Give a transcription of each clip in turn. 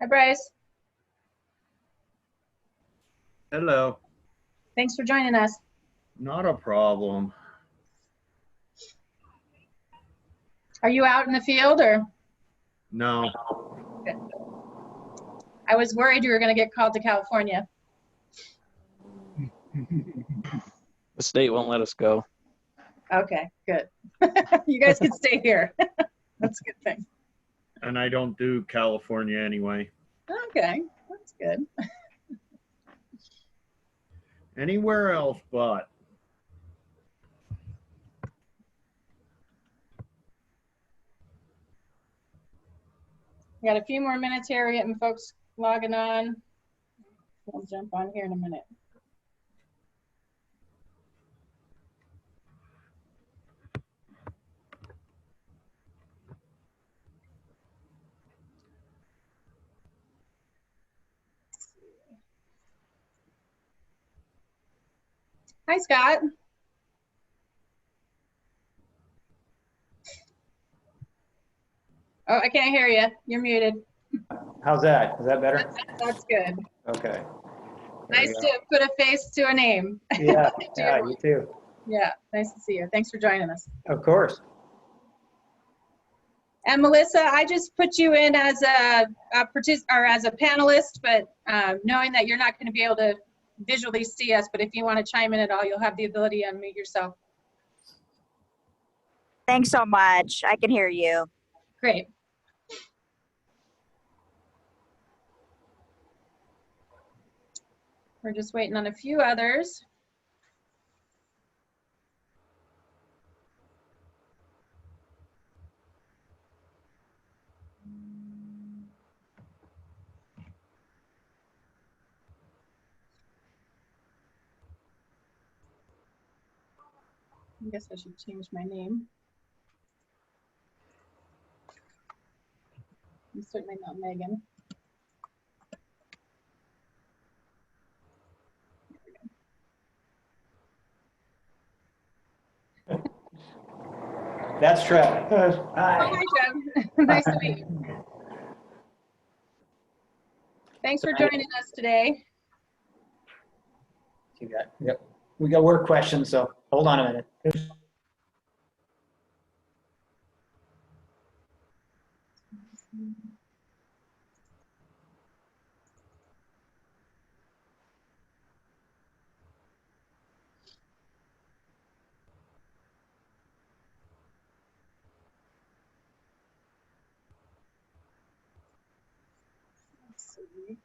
Hi, Bryce. Hello. Thanks for joining us. Not a problem. Are you out in the field or? No. Good. I was worried you were going to get called to California. The state won't let us go. Okay, good. You guys can stay here. That's a good thing. And I don't do California anyway. Okay, that's good. Anywhere else but. We got a few more minutes here. We're getting folks logging on. We'll jump on here in a minute. Hi, Scott. Oh, I can't hear you. You're muted. How's that? Is that better? That's good. Okay. Nice to put a face to a name. Yeah, yeah, you too. Yeah, nice to see you. Thanks for joining us. Of course. And Melissa, I just put you in as a panelist, but knowing that you're not going to be able to visually see us, but if you want to chime in at all, you'll have the ability to unmute yourself. Thanks so much. I can hear you. Great. We're just waiting on a few others. I guess I should change my name. I'm certainly not Megan. That's Trev. Oh, Hi. hi, Trev. Nice to meet you. Thanks for joining us today. You got, yep. We got work questions, so hold on a minute. Let's see.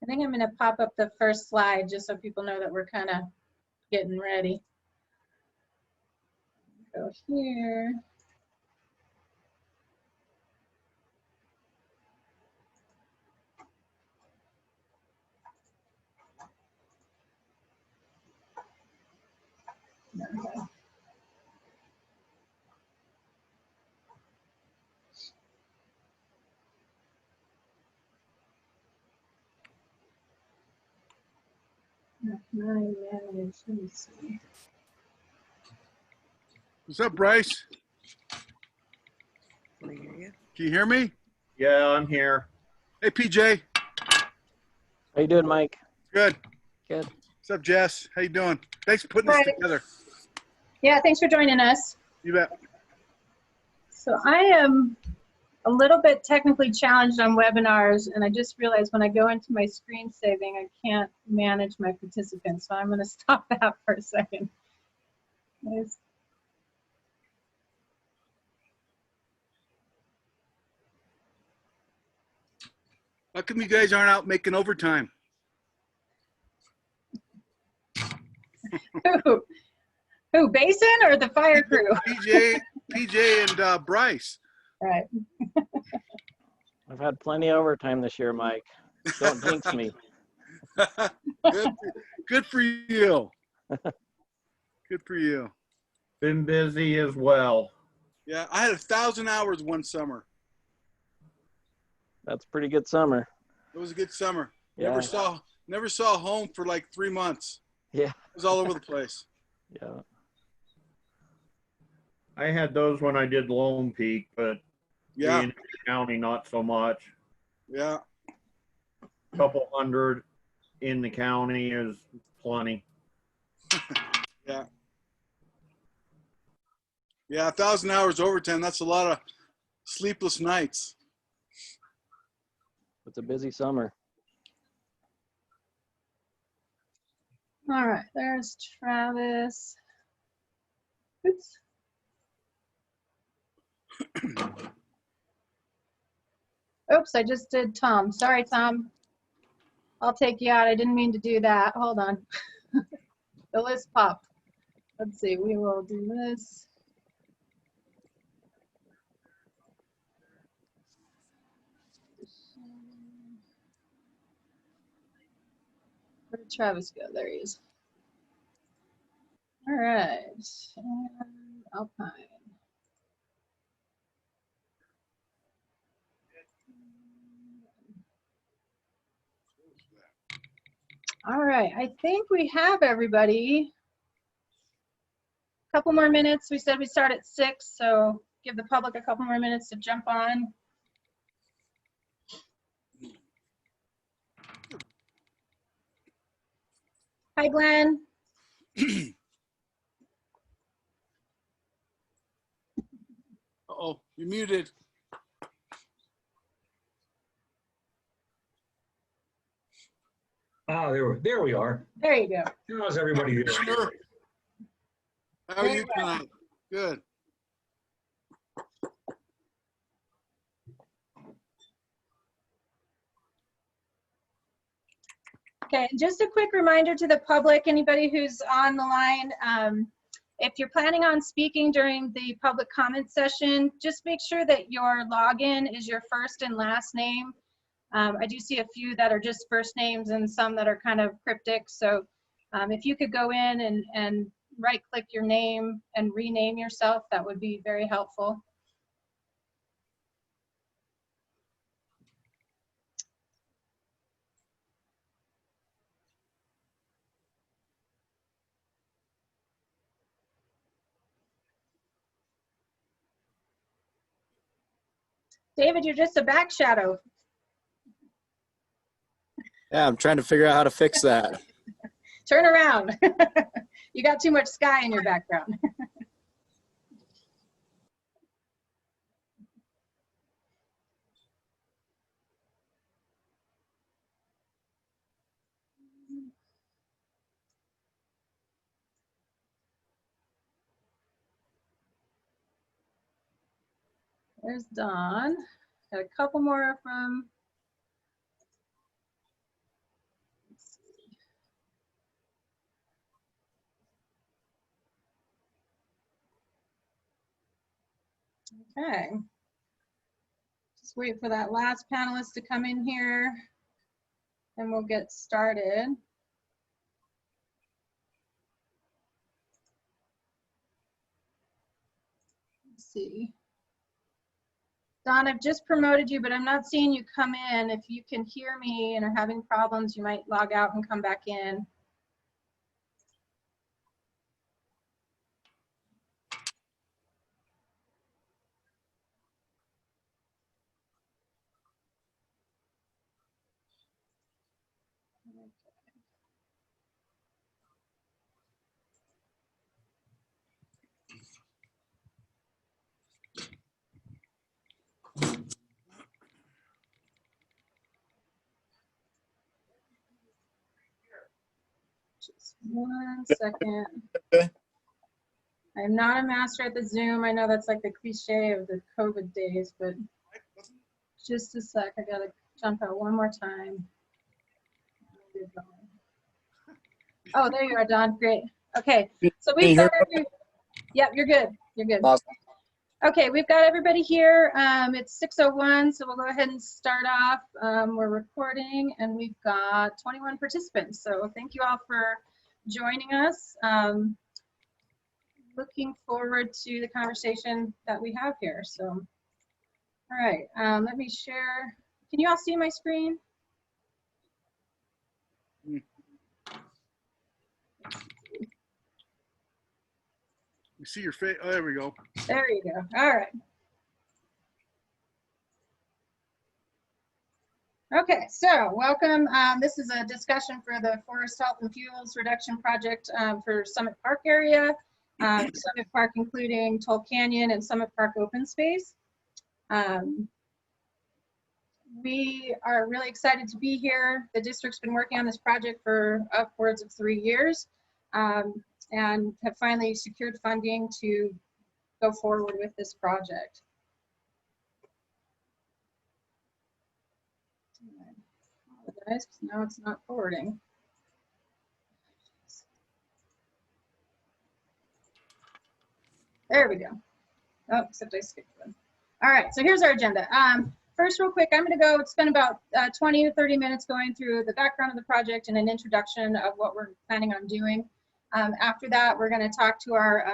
I think I'm going to pop up the first slide just so people know that we're kind of getting ready. Go here. There we go. Manage, let me see. What's up, Bryce? Can you hear me? Yeah, I'm here. Hey, PJ. How you doing, Mike? Good. Good. What's up, Jess? How you doing? Thanks for putting this Hi. together. Yeah, thanks for joining us. You bet. So I am a little bit technically challenged on webinars, and I just realized when I go into my screen saving, I can't manage my participants. So I'm going to stop that for a second. Nice. How come you guys aren't out making overtime? Who, Basin or the fire crew? PJ and Bryce. All right. I've had plenty of overtime this year, Mike. Don't jinx me. Good for you. Good for you. Been busy as well. Yeah, I had 1,000 hours one summer. That's a pretty good summer. It was a good summer. Yeah. Never saw home for like 3 months. Yeah. It was all over the place. Yeah. I had those when I did Lone Peak, but Yeah, being in the county, not so much. yeah. Couple hundred in the county is plenty. Yeah, 1,000 hours overtime. That's a lot of sleepless nights. It's a busy summer. All right, there's Travis. Oops. Oops, I just did Tom. Sorry, Tom. I'll take you out. I didn't mean to do that. Hold on. The list popped. Let's see, we will do this. Where did Travis go? There he is. All right, and Alpine. All right, I think we have everybody. Couple more minutes. We said we start at 6, so give the public a couple more minutes to jump on. Hi, Glenn. Uh-oh, you're muted. Ah, there we are. There you go. How's everybody doing? Sure. How are you tonight? Good. Okay, just a quick reminder to the public, anybody who's on the line, if you're planning on speaking during the public comment session, just make sure that your login is your first and last name. I do see a few that are just first names and some that are kind of cryptic. So if you could go in and right click your name and rename yourself, that would be very helpful. David, you're just a back shadow. Yeah, I'm trying to figure out how to fix that. Turn around. You got too much sky in your background. There's Don. Got a couple more from. Let's see. Okay. Just wait for that last panelist to come in here and we'll get started. Let's see. Don, I've just promoted you, but I'm not seeing you come in. If you can hear me and are having problems, you might log out and come back in. Just 1 second. I'm not a master at the Zoom. I know that's like the cliche of the COVID days, but just a sec. I gotta jump out one more time. Oh, there you are, Don. Great. Okay, so we've got yep, you're good. You're good. Awesome. Okay, we've got everybody here. It's 6:01, so we'll go ahead and start off. We're recording, and we've got 21 participants. So thank you all for joining us. looking forward to the conversation that we have here. So, all right, let me share. Can you all see my screen? You see your face? Oh, there we go. There you go. All right. Okay, so welcome. This is a discussion for the Forest Health and Fuels Reduction Project for Summit Park area. Summit Park including Toll Canyon and Summit Park Open Space. We are really excited to be here. The district's been working on this project for upwards of 3 years and have finally secured funding to go forward with this project. I apologize, 'cause now it's not forwarding. There we go. Oh, except I skipped one. All right, so here's our agenda. First, real quick, I'm going to go spend about 20 to 30 minutes going through the background of the project and an introduction of what we're planning on doing. After that, we're going to talk to our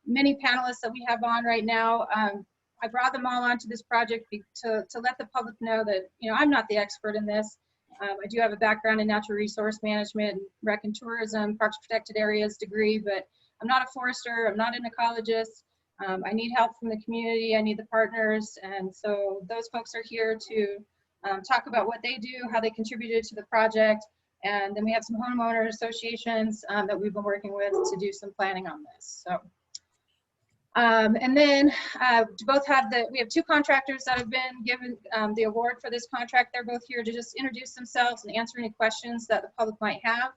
many panelists that we have on right now. I brought them all onto this project to let the public know that, you know, I'm not the expert in this. I do have a background in natural resource management, rec and tourism, parks protected areas degree, but I'm not a forester, I'm not an ecologist. I need help from the community, I need the partners, and so those folks are here to talk about what they do, how they contributed to the project, and then we have some homeowner associations that we've been working with to do some planning on this. So, and then we have 2 contractors that have been given the award for this contract. They're both here to just introduce themselves and answer any questions that the public might have.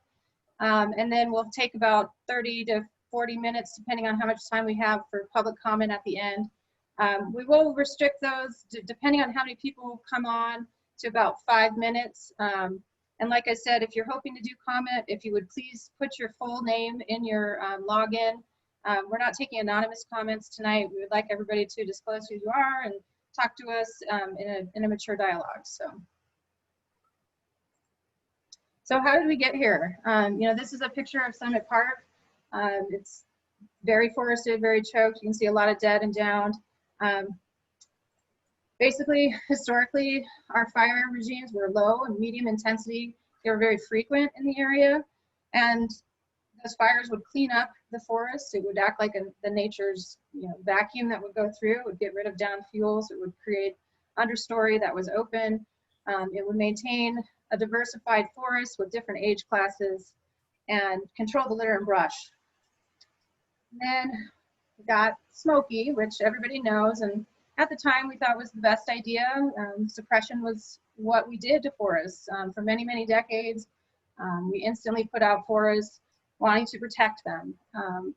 And then we'll take about 30 to 40 minutes, depending on how much time we have for public comment at the end. We will restrict those, depending on how many people come on, to about 5 minutes. And like I said, if you're hoping to do comment, if you would please put your full name in your login. We're not taking anonymous comments tonight. We would like everybody to disclose who you are and talk to us in a mature dialogue. So how did we get here? You know, this is a picture of Summit Park. It's very forested, very choked. You can see a lot of dead and downed. Basically, historically, our fire regimes were low and medium intensity. They were very frequent in the area. And those fires would clean up the forest. It would act like the nature's vacuum that would go through. It would get rid of down fuels. It would create understory that was open. It would maintain a diversified forest with different age classes and control the litter and brush. And then we got smoky, which everybody knows, and at the time we thought was the best idea. Suppression was what we did to forests for many, many decades. We instantly put out forests wanting to protect them.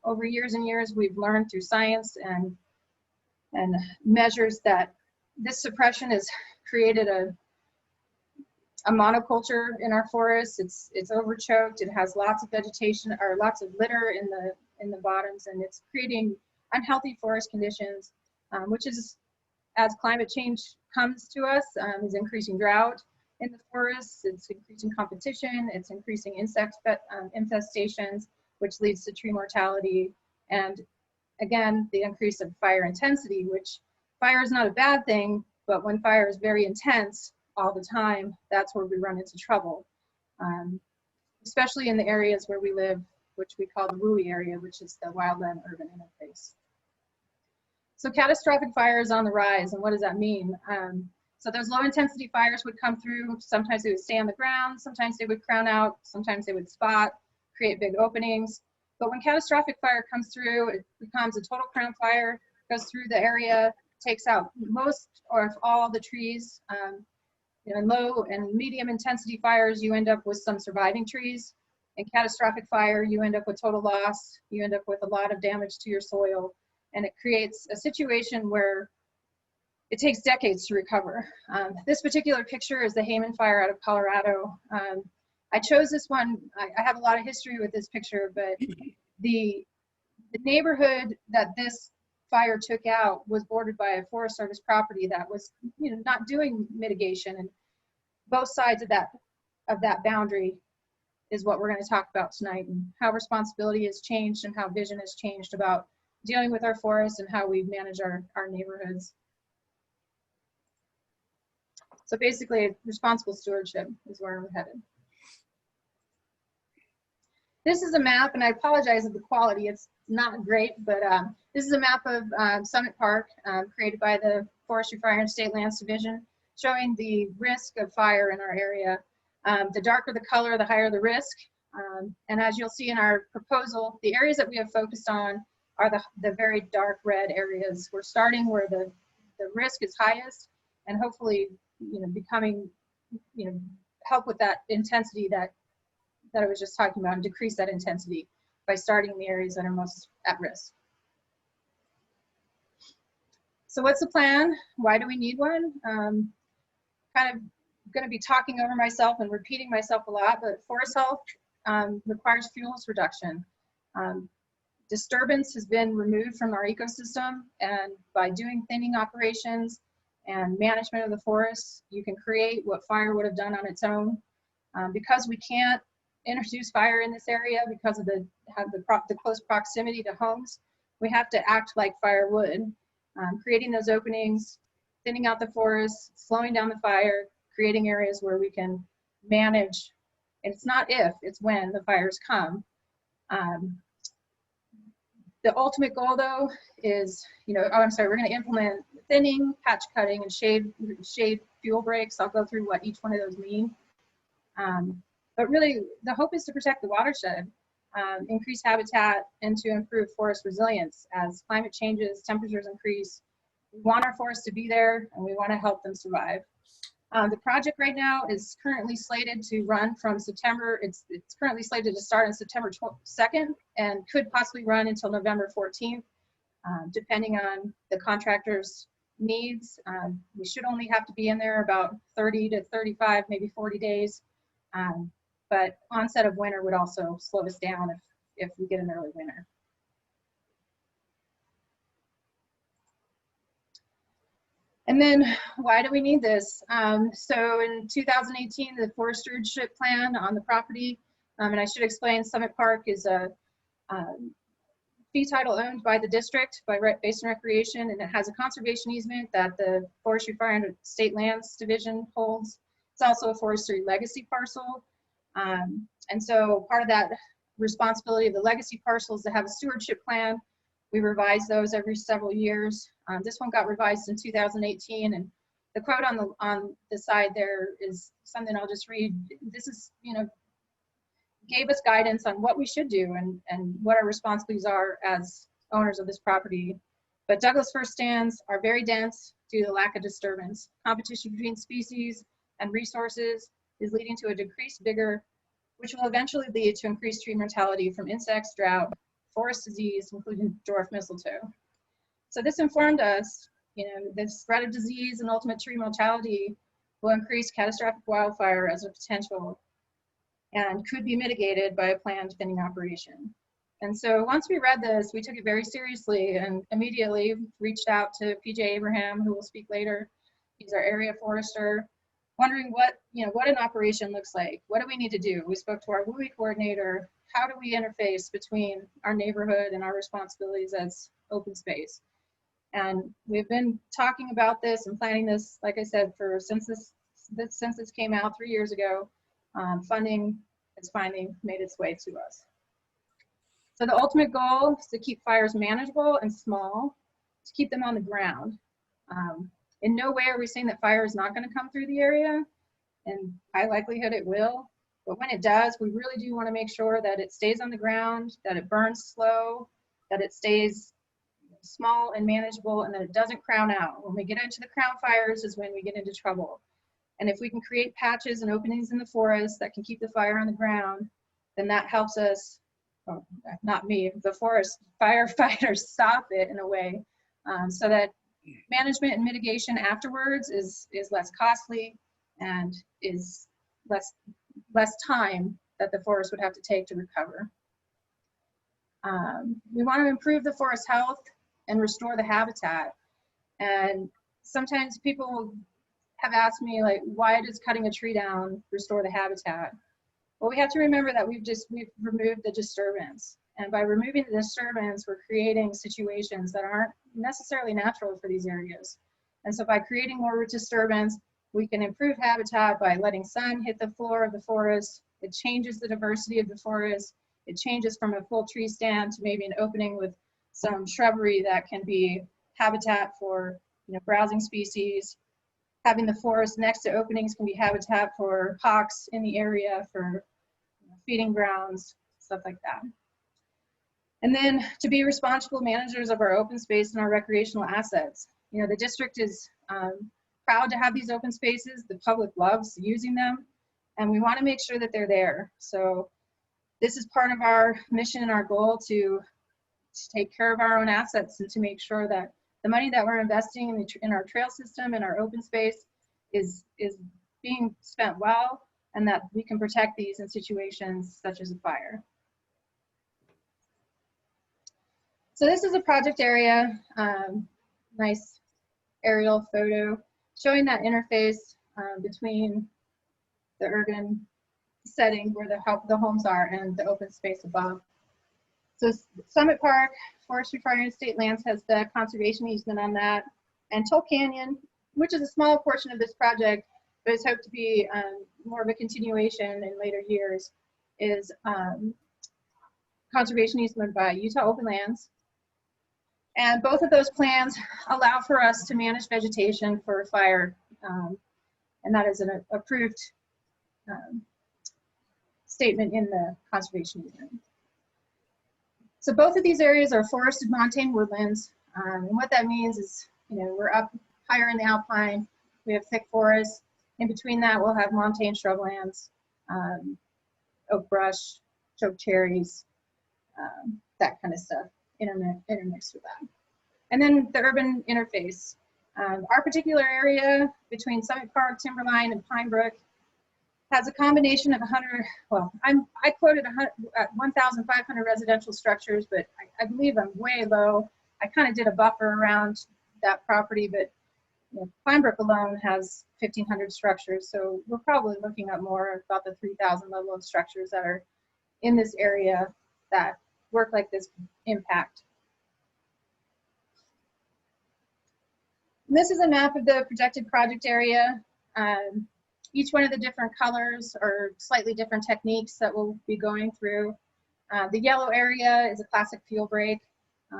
Over years and years, we've learned through science and measures that this suppression has created a monoculture in our forests. It's overchoked. It has lots of vegetation or lots of litter in the bottoms, and it's creating unhealthy forest conditions, which is, as climate change comes to us, is increasing drought in the forests. It's increasing competition. It's increasing insect infestations, which leads to tree mortality, and again, the increase of fire intensity, which fire is not a bad thing, but when fire is very intense all the time, that's where we run into trouble, especially in the areas where we live, which we call the WUI area, which is the wildland urban interface. So catastrophic fire is on the rise, and what does that mean? So those low intensity fires would come through. Sometimes they would stay on the ground, sometimes they would crown out, sometimes they would spot, create big openings. But when catastrophic fire comes through, it becomes a total crown fire, goes through the area, takes out most or all the trees. In low and medium intensity fires, you end up with some surviving trees. In catastrophic fire, you end up with total loss. You end up with a lot of damage to your soil. And it creates a situation where it takes decades to recover. This particular picture is the Hayman fire out of Colorado. I chose this one. I have a lot of history with this picture, but the neighborhood that this fire took out was bordered by a Forest Service property that was, not doing mitigation, and both sides of that boundary is what we're going to talk about tonight, and how responsibility has changed and how vision has changed about dealing with our forests and how we manage our neighborhoods. So basically, responsible stewardship is where I'm headed. This is a map, and I apologize for the quality. It's not great, but this is a map of Summit Park created by the Forestry, Fire, and State Lands Division, showing the risk of fire in our area. The darker the color, the higher the risk. And as you'll see in our proposal, the areas that we have focused on are the very dark red areas. We're starting where the risk is highest, and hopefully, becoming, help with that intensity that I was just talking about, and decrease that intensity by starting in the areas that are most at risk. So what's the plan? Why do we need one? Kind of going to be talking over myself and repeating myself a lot, but forest health requires fuels reduction. Disturbance has been removed from our ecosystem, and by doing thinning operations and management of the forests, you can create what fire would have done on its own. Because we can't introduce fire in this area because of the close proximity to homes, we have to act like fire would, creating those openings, thinning out the forests, slowing down the fire, creating areas where we can manage. And it's not if, it's when the fires come. The ultimate goal, though, is, we're going to implement thinning, patch cutting, and shade fuel breaks. I'll go through what each one of those mean. But really, the hope is to protect the watershed, increase habitat, and to improve forest resilience as climate changes, temperatures increase. We want our forests to be there, and we want to help them survive. The project right now is currently slated to run from September. It's currently slated to start on September 2nd and could possibly run until November 14th, depending on the contractor's needs. We should only have to be in there about 30 to 35, maybe 40 days. But onset of winter would also slow us down if we get an early winter. And then why do we need this? So in 2018, the forest stewardship plan on the property, and I should explain, Summit Park is a fee title owned by the district, by Basin Recreation, and it has a conservation easement that the Forestry, Fire, and State Lands Division holds. It's also a forestry legacy parcel. And so part of that responsibility of the legacy parcels to have a stewardship plan. We revise those every several years. This one got revised in 2018, and the quote on the side there is something I'll just read. This is, gave us guidance on what we should do and what our responsibilities are as owners of this property. But Douglas fir stands are very dense due to the lack of disturbance. Competition between species and resources is leading to a decreased vigor, which will eventually lead to increased tree mortality from insects, drought, forest disease, including dwarf mistletoe. So this informed us, the spread of disease and ultimate tree mortality will increase catastrophic wildfire as a potential and could be mitigated by a planned thinning operation. And so once we read this, we took it very seriously and immediately reached out to PJ Abraham, who will speak later. He's our area forester, wondering what an operation looks like. What do we need to do? We spoke to our WUI coordinator. How do we interface between our neighborhood and our responsibilities as open space? And we've been talking about this and planning this, like I said, since this came out 3 years ago. Funding has finally made its way to us. So the ultimate goal is to keep fires manageable and small, to keep them on the ground. In no way are we saying that fire is not going to come through the area, and high likelihood it will. But when it does, we really do want to make sure that it stays on the ground, that it burns slow, that it stays small and manageable, and that it doesn't crown out. When we get into the crown fires is when we get into trouble. And if we can create patches and openings in the forest that can keep the fire on the ground, then that helps us, well, not me, the forest firefighters stop it in a way, so that management and mitigation afterwards is less costly and is less time that the forest would have to take to recover. We want to improve the forest health and restore the habitat. And sometimes people have asked me, like, why does cutting a tree down restore the habitat? Well, we have to remember that we've removed the disturbance. And by removing the disturbance, we're creating situations that aren't necessarily natural for these areas. And so by creating more disturbance, we can improve habitat by letting sun hit the floor of the forest. It changes the diversity of the forest. It changes from a full tree stand to maybe an opening with some shrubbery that can be habitat for, you know, browsing species. Having the forest next to openings can be habitat for hawks in the area, for, you know, feeding grounds, stuff like that. And then to be responsible managers of our open space and our recreational assets. You know, the district is proud to have these open spaces. The public loves using them, and we want to make sure that they're there. So this is part of our mission and our goal to take care of our own assets and to make sure that the money that we're investing in our trail system and our open space is being spent well, and that we can protect these in situations such as a fire. So this is a project area, nice aerial photo showing that interface between the urban setting where the homes are and the open space above. So Summit Park, Forestry Fire and State Lands has the conservation easement on that. And Toll Canyon, which is a small portion of this project, but is hoped to be more of a continuation in later years, is conservation easement by Utah Open Lands. And both of those plans allow for us to manage vegetation for fire, and that is an approved statement in the conservation easement. So both of these areas are forested montane woodlands, and what that means is, you know, we're up higher in the alpine, we have thick forests. In between that, we'll have montane shrublands, oak brush, choke cherries, that kind of stuff intermixed with that. And then the urban interface. Our particular area between Summit Park, Timberline, and Pine Brook has a combination of 100, well, I quoted 1,500 residential structures, but I believe I'm way low. I kind of did a buffer around that property, but, you know, Pine Brook alone has 1,500 structures, so we're probably looking at more about the 3,000 level of structures that are in this area that work like this impact. And this is a map of the projected project area. Each one of the different colors are slightly different techniques that we'll be going through. The yellow area is a classic fuel break.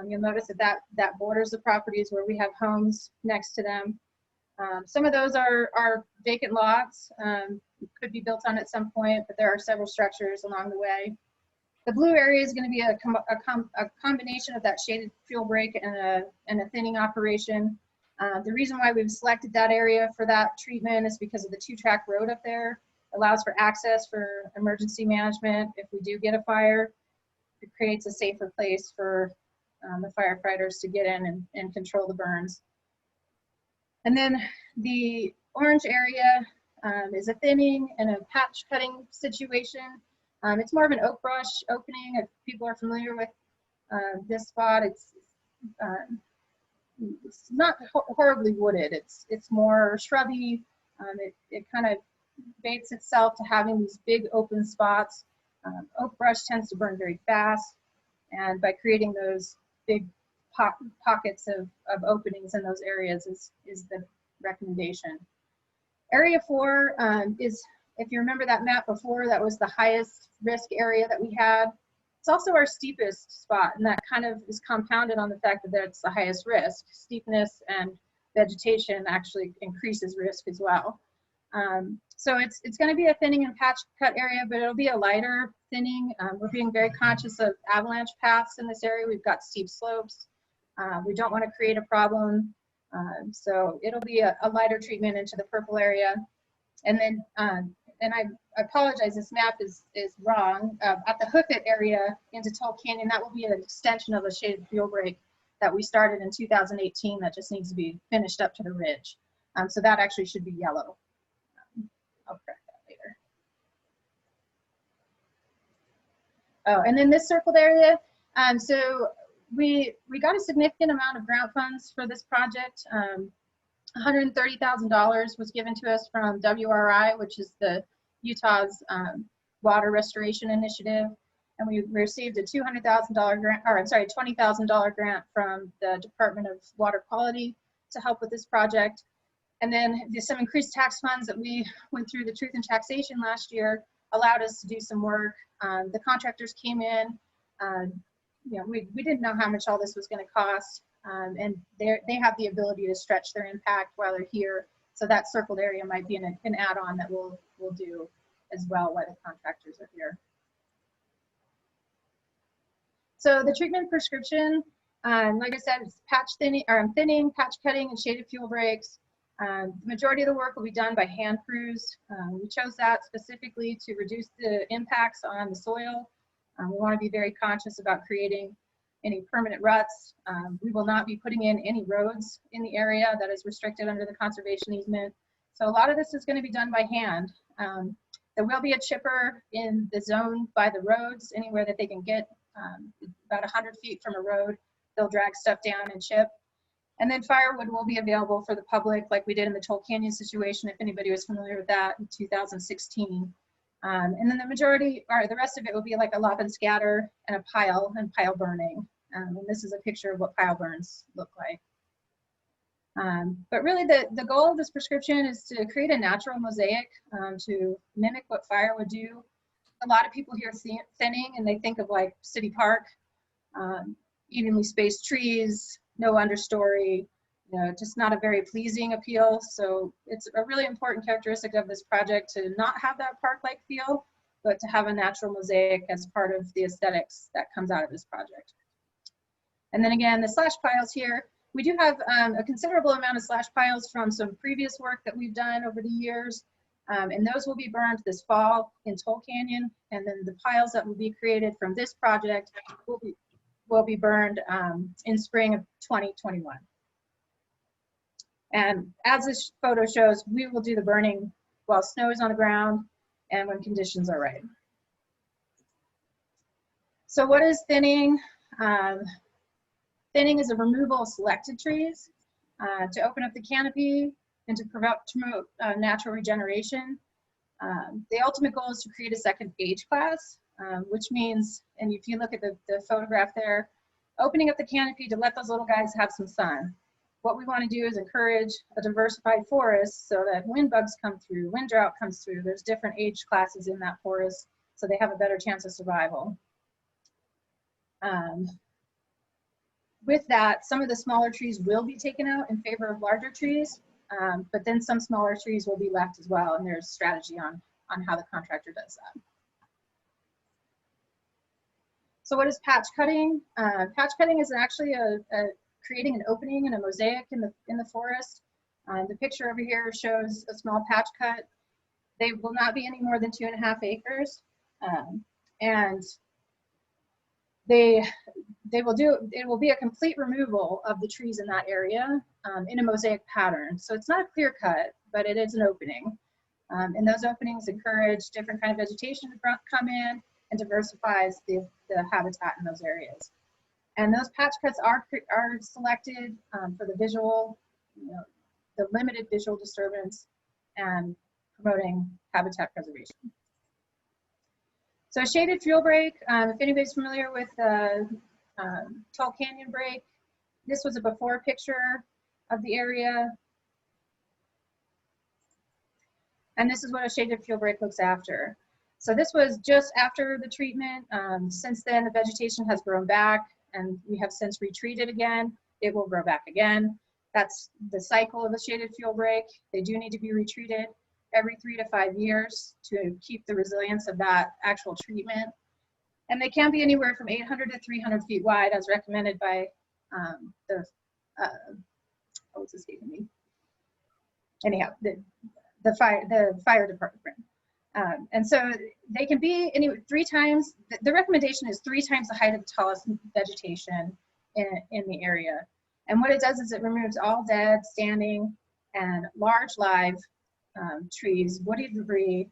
You'll notice that borders the properties where we have homes next to them. Some of those are vacant lots, could be built on at some point, but there are several structures along the way. The blue area is going to be a combination of that shaded fuel break and a thinning operation. The reason why we've selected that area for that treatment is because of the 2-track road up there. Allows for access for emergency management. If we do get a fire, it creates a safer place for the firefighters to get in and control the burns. And then the orange area is a thinning and a patch cutting situation. It's more of an oak brush opening. If people are familiar with this spot, it's not horribly wooded. It's more shrubby. It kind of baits itself to having these big open spots. Oak brush tends to burn very fast, and by creating those big pockets of openings in those areas is the recommendation. Area 4 is, if you remember that map before, that was the highest risk area that we had. It's also our steepest spot, and that kind of is compounded on the fact that it's the highest risk. Steepness and vegetation actually increases risk as well. So it's going to be a thinning and patch cut area, but it'll be a lighter thinning. We're being very conscious of avalanche paths in this area. We've got steep slopes. We don't want to create a problem. So it'll be a lighter treatment into the purple area. And then, and I apologize, this map is wrong. At the Hoofit area into Toll Canyon, that will be an extension of a shaded fuel break that we started in 2018 that just needs to be finished up to the ridge. So that actually should be yellow. I'll correct that later. Oh, and then this circled area. So we got a significant amount of grant funds for this project. $130,000 was given to us from WRI, which is the Utah's water restoration initiative. And we received a $200,000 grant, or I'm sorry, $20,000 grant from the Department of Water Quality to help with this project. And then there's some increased tax funds that we went through the Truth in Taxation last year allowed us to do some work. The contractors came in. You know, we didn't know how much all this was going to cost, and they have the ability to stretch their impact while they're here. So that circled area might be an add-on that we'll do as well while the contractors are here. So the treatment prescription, like I said, it's patch thinning, or thinning, patch cutting, and shaded fuel breaks. The majority of the work will be done by hand crews. We chose that specifically to reduce the impacts on the soil. We want to be very conscious about creating any permanent ruts. We will not be putting in any roads in the area that is restricted under the conservation easement. So a lot of this is going to be done by hand. There will be a chipper in the zone by the roads, anywhere that they can get about 100 feet from a road. They'll drag stuff down and chip. And then firewood will be available for the public, like we did in the Toll Canyon situation, if anybody was familiar with that in 2016. And then the majority, or the rest of it will be like a lop and scatter and a pile and pile burning. And this is a picture of what pile burns look like. But really the goal of this prescription is to create a natural mosaic to mimic what fire would do. A lot of people hear thinning and they think of like city park, evenly spaced trees, no understory, you know, just not a very pleasing appeal. So it's a really important characteristic of this project to not have that park-like feel, but to have a natural mosaic as part of the aesthetics that comes out of this project. And then again, the slash piles here, we do have a considerable amount of slash piles from some previous work that we've done over the years. And those will be burned this fall in Toll Canyon. And then the piles that will be created from this project will be burned in spring of 2021. And as this photo shows, we will do the burning while snow is on the ground and when conditions are right. So what is thinning? Thinning is a removal of selected trees to open up the canopy and to promote natural regeneration. The ultimate goal is to create a second age class, which means, and if you look at the photograph there, opening up the canopy to let those little guys have some sun. What we want to do is encourage a diversified forest so that wind bugs come through, wind drought comes through. There's different age classes in that forest, so they have a better chance of survival. With that, some of the smaller trees will be taken out in favor of larger trees, but then some smaller trees will be left as well, and there's strategy on how the contractor does that. So what is patch cutting? Patch cutting is actually creating an opening and a mosaic in the forest. The picture over here shows a small patch cut. They will not be any more than 2.5 acres, and it will be a complete removal of the trees in that area in a mosaic pattern. So it's not a clear cut, but it is an opening. And those openings encourage different kind of vegetation to come in and diversifies the habitat in those areas. And those patch cuts are selected for the visual, the limited visual disturbance and promoting habitat preservation. So shaded fuel break, if anybody's familiar with Tall Canyon break, this was a before picture of the area. And this is what a shaded fuel break looks after. So this was just after the treatment. Since then, the vegetation has grown back and we have since retreated again. It will grow back again. That's the cycle of a shaded fuel break. They do need to be retreated every 3 to 5 years to keep the resilience of that actual treatment. And they can be anywhere from 800 to 300 feet wide as recommended by what's escaping me? Anyhow, the fire department. And so they can be anywhere 3 times, the recommendation is 3 times the height of the tallest vegetation in the area. And what it does is it removes all dead, standing, and large live trees, woody debris,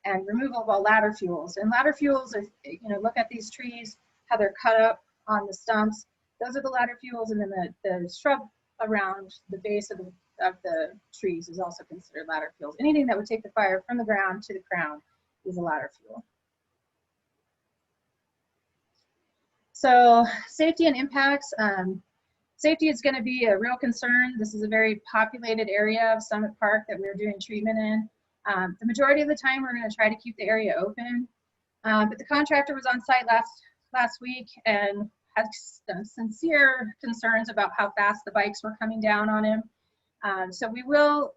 and removal of all ladder fuels. And ladder fuels, if look at these trees, how they're cut up on the stumps. Those are the ladder fuels, and then the shrub around the base of the trees is also considered ladder fuels. Anything that would take the fire from the ground to the crown is a ladder fuel. So safety and impacts. Safety is going to be a real concern. This is a very populated area of Summit Park that we're doing treatment in. The majority of the time, we're going to try to keep the area open. But the contractor was on site last week and had sincere concerns about how fast the bikes were coming down on him. So we will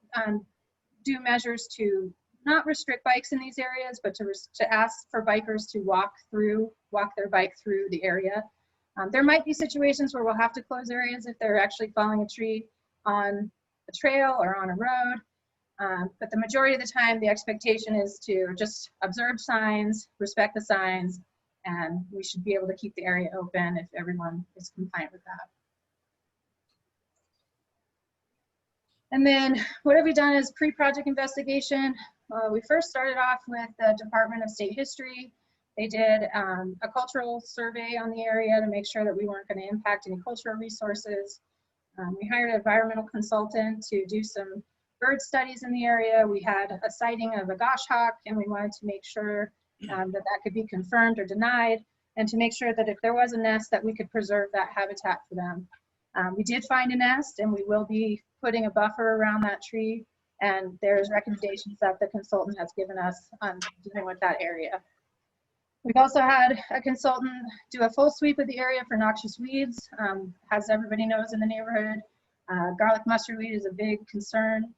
do measures to not restrict bikes in these areas, but to ask for bikers to walk their bike through the area. There might be situations where we'll have to close areas if they're actually falling a tree on a trail or on a road. But the majority of the time, the expectation is to just observe signs, respect the signs, and we should be able to keep the area open if everyone is compliant with that. And then what have we done is pre-project investigation. We first started off with the Department of State History. They did a cultural survey on the area to make sure that we weren't going to impact any cultural resources. We hired an environmental consultant to do some bird studies in the area. We had a sighting of a goshawk, and we wanted to make sure that could be confirmed or denied, and to make sure that if there was a nest, that we could preserve that habitat for them. We did find a nest, and we will be putting a buffer around that tree, and there's recommendations that the consultant has given us on dealing with that area. We've also had a consultant do a full sweep of the area for noxious weeds. As everybody knows in the neighborhood, garlic mustard weed is a big concern.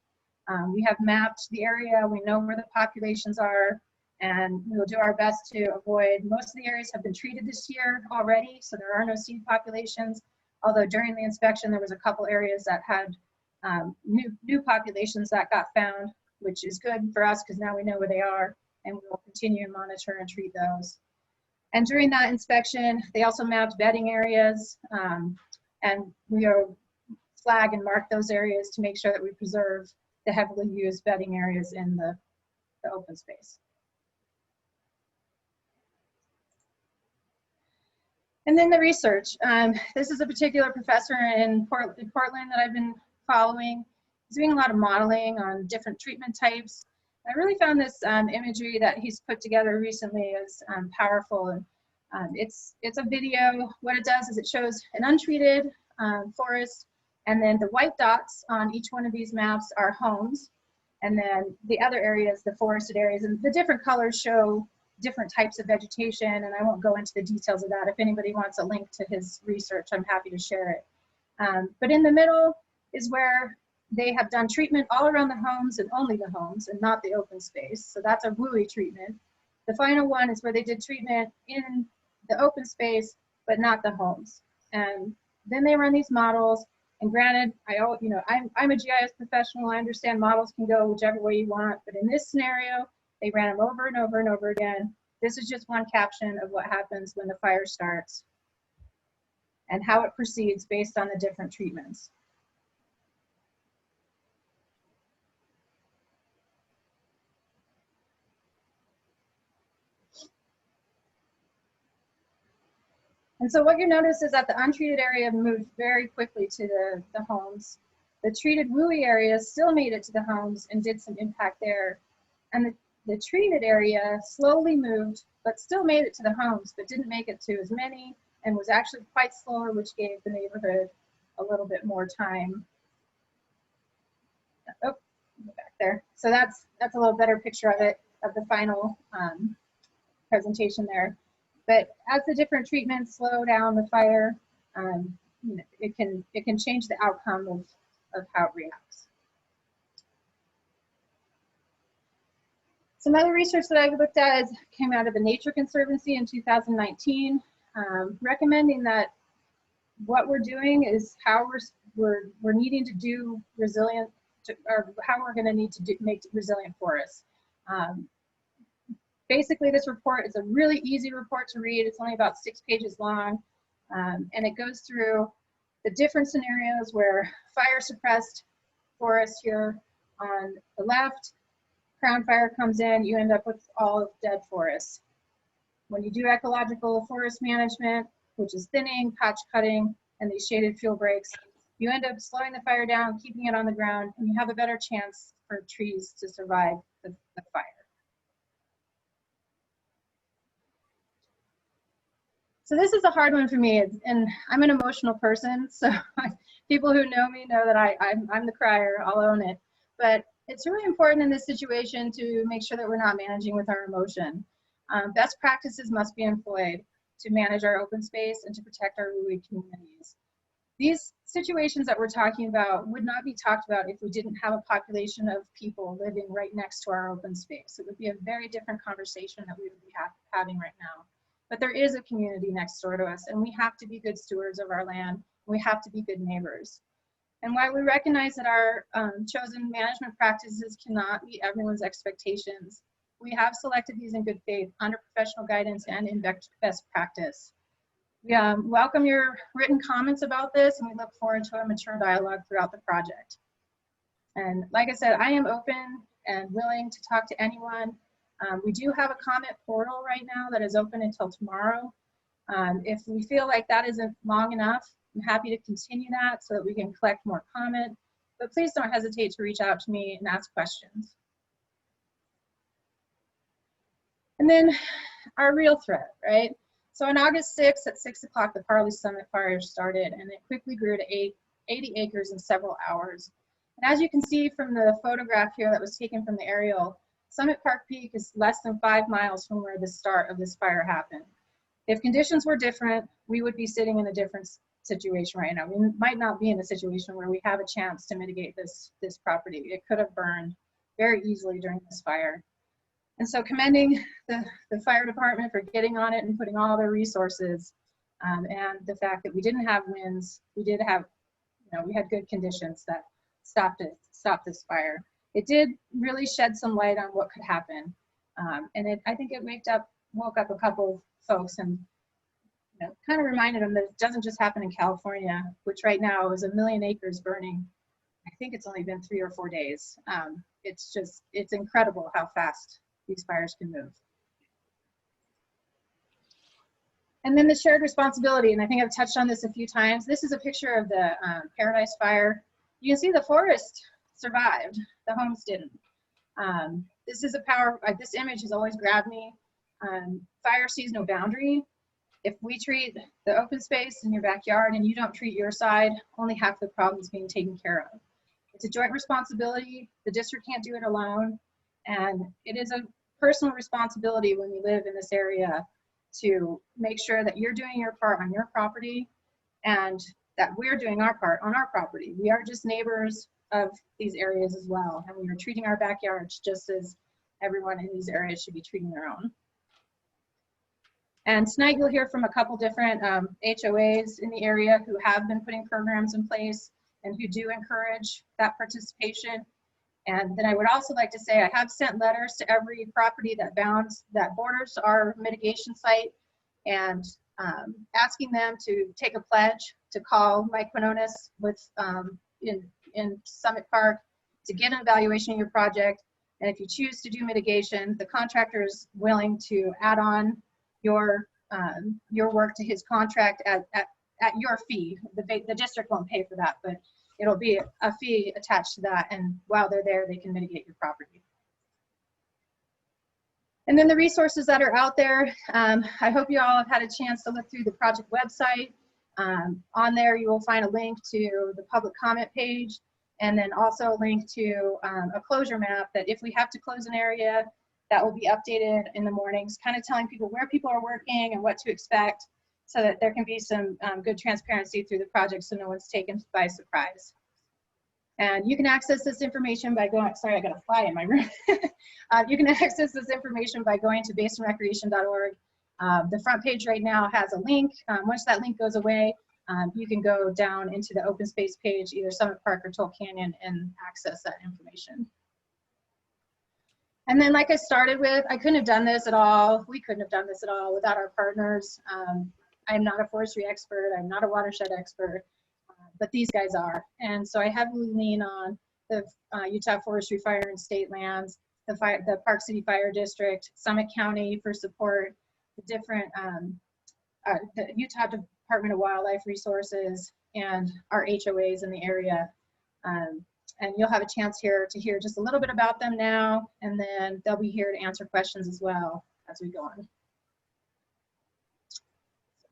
We have mapped the area, we know where the populations are, and we will do our best to avoid. Most of the areas have been treated this year already, so there are no seed populations, although during the inspection there was a couple areas that had new populations that got found, which is good for us because now we know where they are, and we will continue to monitor and treat those. And during that inspection, they also mapped bedding areas, and we will flag and mark those areas to make sure that we preserve the heavily used bedding areas in the open space. And then the research. This is a particular professor in Portland that I've been following. He's doing a lot of modeling on different treatment types. I really found this imagery that he's put together recently is powerful. And it's a video. What it does is it shows an untreated forest, and then the white dots on each one of these maps are homes, and then the other areas, the forested areas, and the different colors show different types of vegetation, and I won't go into the details of that. If anybody wants a link to his research, I'm happy to share it. But in the middle is where they have done treatment all around the homes and only the homes and not the open space. So that's a WUI treatment. The final one is where they did treatment in the open space, but not the homes. And then they run these models. And granted, I'm a GIS professional. I understand models can go whichever way you want, but in this scenario, they ran them over and over and over again. This is just one caption of what happens when the fire starts and how it proceeds based on the different treatments. And so what you notice is that the untreated area moved very quickly to the homes. The treated WUI areas still made it to the homes and did some impact there. And the treated area slowly moved, but still made it to the homes, but didn't make it to as many, and was actually quite slower, which gave the neighborhood a little bit more time. Oh, go back there. So that's a little better picture of it, of the final presentation there. But as the different treatments slow down the fire, it can change the outcome of how it reacts. Some other research that I've looked at came out of the Nature Conservancy in 2019, recommending that what we're doing is how we're needing to do resilient, or how we're going to need to make resilient forests. Basically, this report is a really easy report to read. It's only about 6 pages long, and it goes through the different scenarios where fire suppressed forests here on the left, crown fire comes in, you end up with all dead forests. When you do ecological forest management, which is thinning, patch cutting, and these shaded fuel breaks, you end up slowing the fire down, keeping it on the ground, and you have a better chance for trees to survive the fire. So this is a hard one for me, and I'm an emotional person, so people who know me know that I'm the crier, I'll own it. But it's really important in this situation to make sure that we're not managing with our emotion. Best practices must be employed to manage our open space and to protect our Louis communities. These situations that we're talking about would not be talked about if we didn't have a population of people living right next to our open space. It would be a very different conversation that we would be having right now. But there is a community next door to us, and we have to be good stewards of our land. We have to be good neighbors. And while we recognize that our chosen management practices cannot meet everyone's expectations, we have selected these in good faith under professional guidance and in best practice. We welcome your written comments about this, and we look forward to a mature dialogue throughout the project. And like I said, I am open and willing to talk to anyone. We do have a comment portal right now that is open until tomorrow. If we feel like that isn't long enough, I'm happy to continue that so that we can collect more comment, but please don't hesitate to reach out to me and ask questions. And then our real threat, right? So on August 6th at 6 o'clock, the Parley Summit fire started, and it quickly grew to 80 acres in several hours. And as you can see from the photograph here that was taken from the aerial, Summit Park Peak is less than 5 miles from where the start of this fire happened. If conditions were different, we would be sitting in a different situation right now. We might not be in a situation where we have a chance to mitigate this property. It could have burned very easily during this fire. And so commending the fire department for getting on it and putting all their resources, and the fact that we didn't have winds, we did have, we had good conditions that stopped this fire. It did really shed some light on what could happen. And I think it woke up a couple of folks and kind of reminded them that it doesn't just happen in California, which right now is 1 million acres burning. I think it's only been 3 or 4 days. It's incredible how fast these fires can move. And then the shared responsibility, and I think I've touched on this a few times. This is a picture of the Paradise Fire. You can see the forest survived, the homes didn't. This image has always grabbed me. Fire sees no boundary. If we treat the open space in your backyard and you don't treat your side, only half the problem is being taken care of. It's a joint responsibility. The district can't do it alone. And it is a personal responsibility when you live in this area to make sure that you're doing your part on your property and that we're doing our part on our property. We are just neighbors of these areas as well. And we are treating our backyards just as everyone in these areas should be treating their own. And tonight you'll hear from a couple different HOAs in the area who have been putting programs in place and who do encourage that participation. And then I would also like to say I have sent letters to every property that borders our mitigation site and asking them to take a pledge to call Mike Quinones in Summit Park to get an evaluation of your project. And if you choose to do mitigation, the contractor is willing to add on your work to his contract at your fee. The district won't pay for that, but it'll be a fee attached to that, and while they're there, they can mitigate your property. And then the resources that are out there, I hope you all have had a chance to look through the project website. On there, you will find a link to the public comment page, and then also a link to a closure map that if we have to close an area, that will be updated in the mornings, kind of telling people where people are working and what to expect, so that there can be some good transparency through the project so no one's taken by surprise. And you can access this information by going, sorry, I got a fly in my room. You can access this information by going to basinrecreation.org. The front page right now has a link. Once that link goes away, you can go down into the open space page, either Summit Park or Toll Canyon, and access that information. And then like I started with, I couldn't have done this at all. We couldn't have done this at all without our partners. I'm not a forestry expert. I'm not a watershed expert, but these guys are. And so I heavily lean on the Utah Forestry, Fire and State Lands, the Park City Fire District, Summit County for support, the different, the Utah Department of Wildlife Resources, and our HOAs in the area. And you'll have a chance here to hear just a little bit about them now, and then they'll be here to answer questions as well as we go on.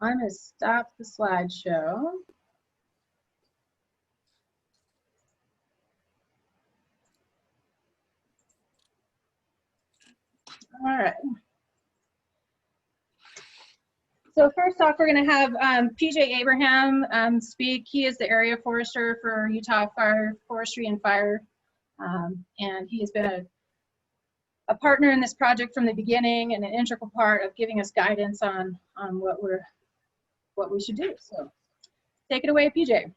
I'm going to stop the slideshow. All right. So first off, we're going to have PJ Abraham speak. He is the area forester for Utah Fire Forestry and Fire, and he has been a partner in this project from the beginning and an integral part of giving us guidance on what we should do. So take it away, PJ.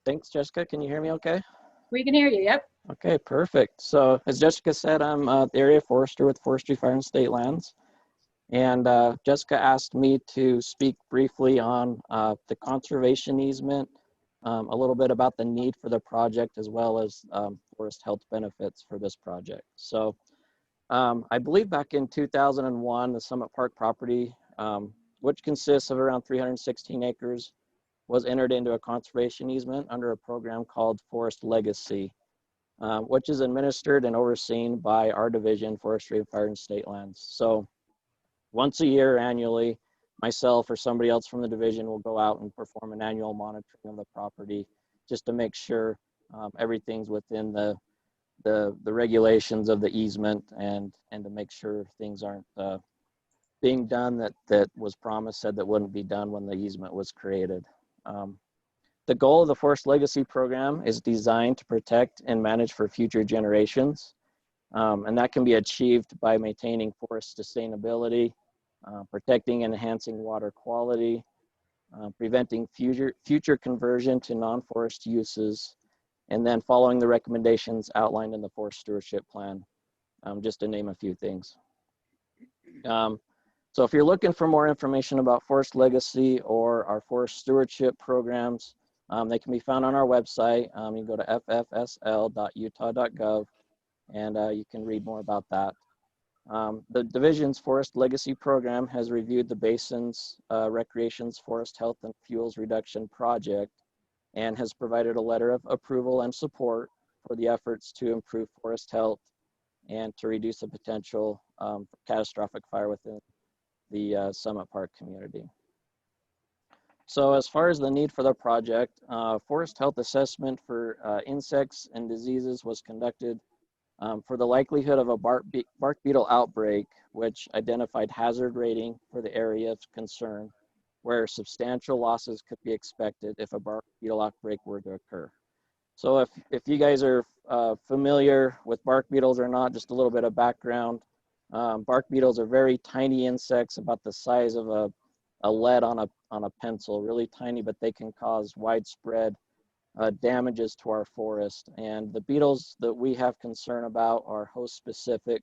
Thanks, Jessica. Can you hear me okay? We can hear you. Yep. Okay, perfect. So as Jessica said, I'm the area forester with Forestry, Fire, and State Lands. And Jessica asked me to speak briefly on the conservation easement, a little bit about the need for the project, as well as forest health benefits for this project. So I believe back in 2001, the Summit Park property, which consists of around 316 acres, was entered into a conservation easement under a program called Forest Legacy, which is administered and overseen by our division, Forestry, Fire, and State Lands. So once a year, annually, myself or somebody else from the division will go out and perform an annual monitoring of the property just to make sure everything's within the regulations of the easement and to make sure things aren't being done that was promised, said that wouldn't be done when the easement was created. The goal of the Forest Legacy program is designed to protect and manage for future generations. And that can be achieved by maintaining forest sustainability, protecting and enhancing water quality, preventing future conversion to non-forest uses, and then following the recommendations outlined in the Forest Stewardship Plan, just to name a few things. So if you're looking for more information about Forest Legacy or our Forest Stewardship programs, they can be found on our website. You can go to ffsl.utah.gov and you can read more about that. The division's Forest Legacy program has reviewed the Basin's Recreation's Forest Health and Fuels Reduction Project and has provided a letter of approval and support for the efforts to improve forest health and to reduce the potential for catastrophic fire within the Summit Park community. So as far as the need for the project, forest health assessment for insects and diseases was conducted for the likelihood of a bark beetle outbreak, which identified hazard rating for the area of concern, where substantial losses could be expected if a bark beetle outbreak were to occur. So if you guys are familiar with bark beetles or not, just a little bit of background. Bark beetles are very tiny insects, about the size of a lead on a pencil, really tiny, but they can cause widespread damages to our forest. And the beetles that we have concern about are host specific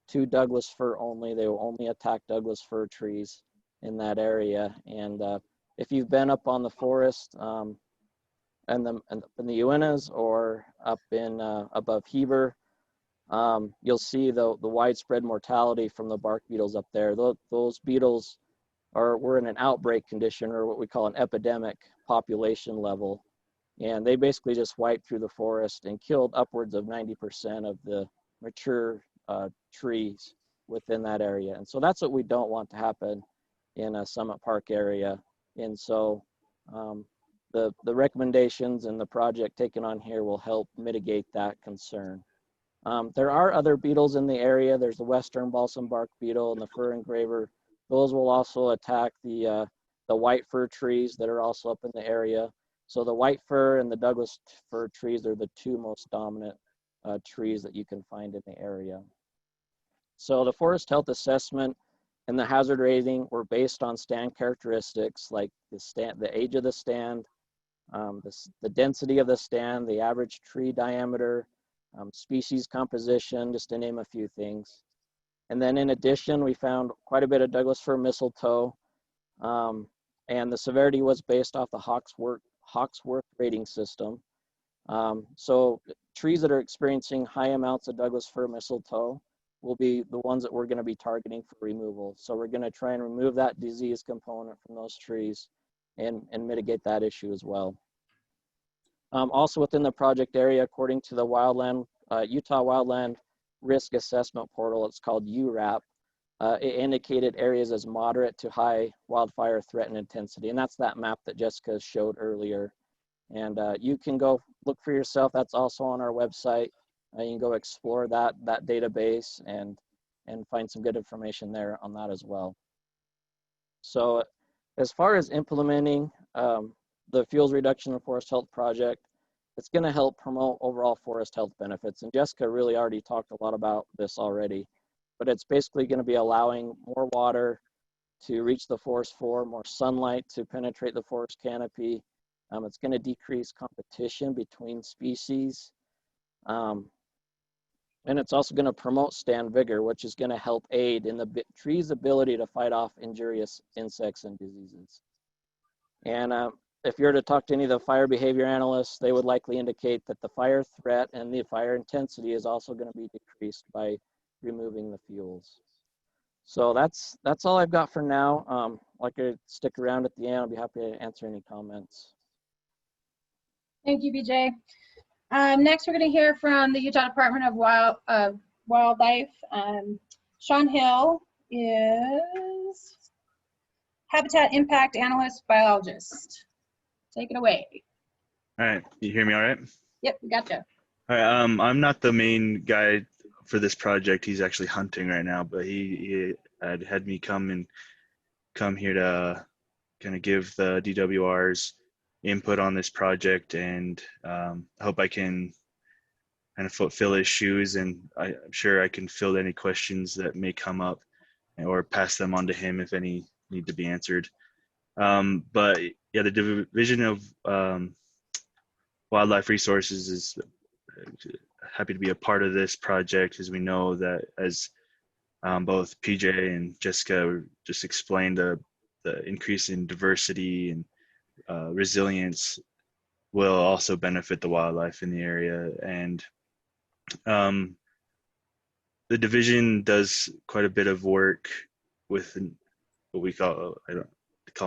to Douglas fir only. They will only attack Douglas fir trees in that area. And if you've been up on the forest in the Uintas or up in above Heber, you'll see the widespread mortality from the bark beetles up there. Those beetles were in an outbreak condition, or what we call an epidemic population level. And they basically just wiped through the forest and killed upwards of 90% of the mature trees within that area. And so that's what we don't want to happen in a Summit Park area. And so the recommendations and the project taken on here will help mitigate that concern. There are other beetles in the area. There's the western balsam bark beetle and the fir engraver. Those will also attack the white fir trees that are also up in the area. So the white fir and the Douglas fir trees are the two most dominant trees that you can find in the area. So the forest health assessment and the hazard rating were based on stand characteristics like the age of the stand, the density of the stand, the average tree diameter, species composition, just to name a few things. And then in addition, we found quite a bit of Douglas fir mistletoe, and the severity was based off the Hawksworth rating system. So trees that are experiencing high amounts of Douglas fir mistletoe will be the ones that we're going to be targeting for removal. So we're going to try and remove that disease component from those trees and mitigate that issue as well. Also within the project area, according to the Utah Wildland Risk Assessment Portal, it's called URAP. it indicated areas as moderate to high wildfire threat and intensity. And that's that map that Jessica showed earlier. And you can go look for yourself. That's also on our website. You can go explore that database and find some good information there on that as well. So as far as implementing the fuels reduction and forest health project, it's going to help promote overall forest health benefits. And Jessica really already talked a lot about this already, but it's basically going to be allowing more water to reach the forest floor, more sunlight to penetrate the forest canopy. It's going to decrease competition between species. And it's also going to promote stand vigor, which is going to help aid in the tree's ability to fight off injurious insects and diseases. And if you were to talk to any of the fire behavior analysts, they would likely indicate that the fire threat and the fire intensity is also going to be decreased by removing the fuels. So that's all I've got for now. Like I stick around at the end. I'll be happy to answer any comments. Thank you, BJ. Next, we're going to hear from the Utah Department of Wildlife. Sean Hill is Habitat Impact Analyst Biologist. Take it away. All right, you hear me all right? Yep, we gotcha. All right, I'm not the main guy for this project. He's actually hunting right now, but he had me come here to kind of give the DWR's input on this project, and I hope I can kind of fill his shoes, and I'm sure I can fill any questions that may come up or pass them on to him if any need to be answered. But yeah, the Division of Wildlife Resources is happy to be a part of this project, as we know that, as both PJ and Jessica just explained, the increase in diversity and resilience will also benefit the wildlife in the area. And the division does quite a bit of work with what we call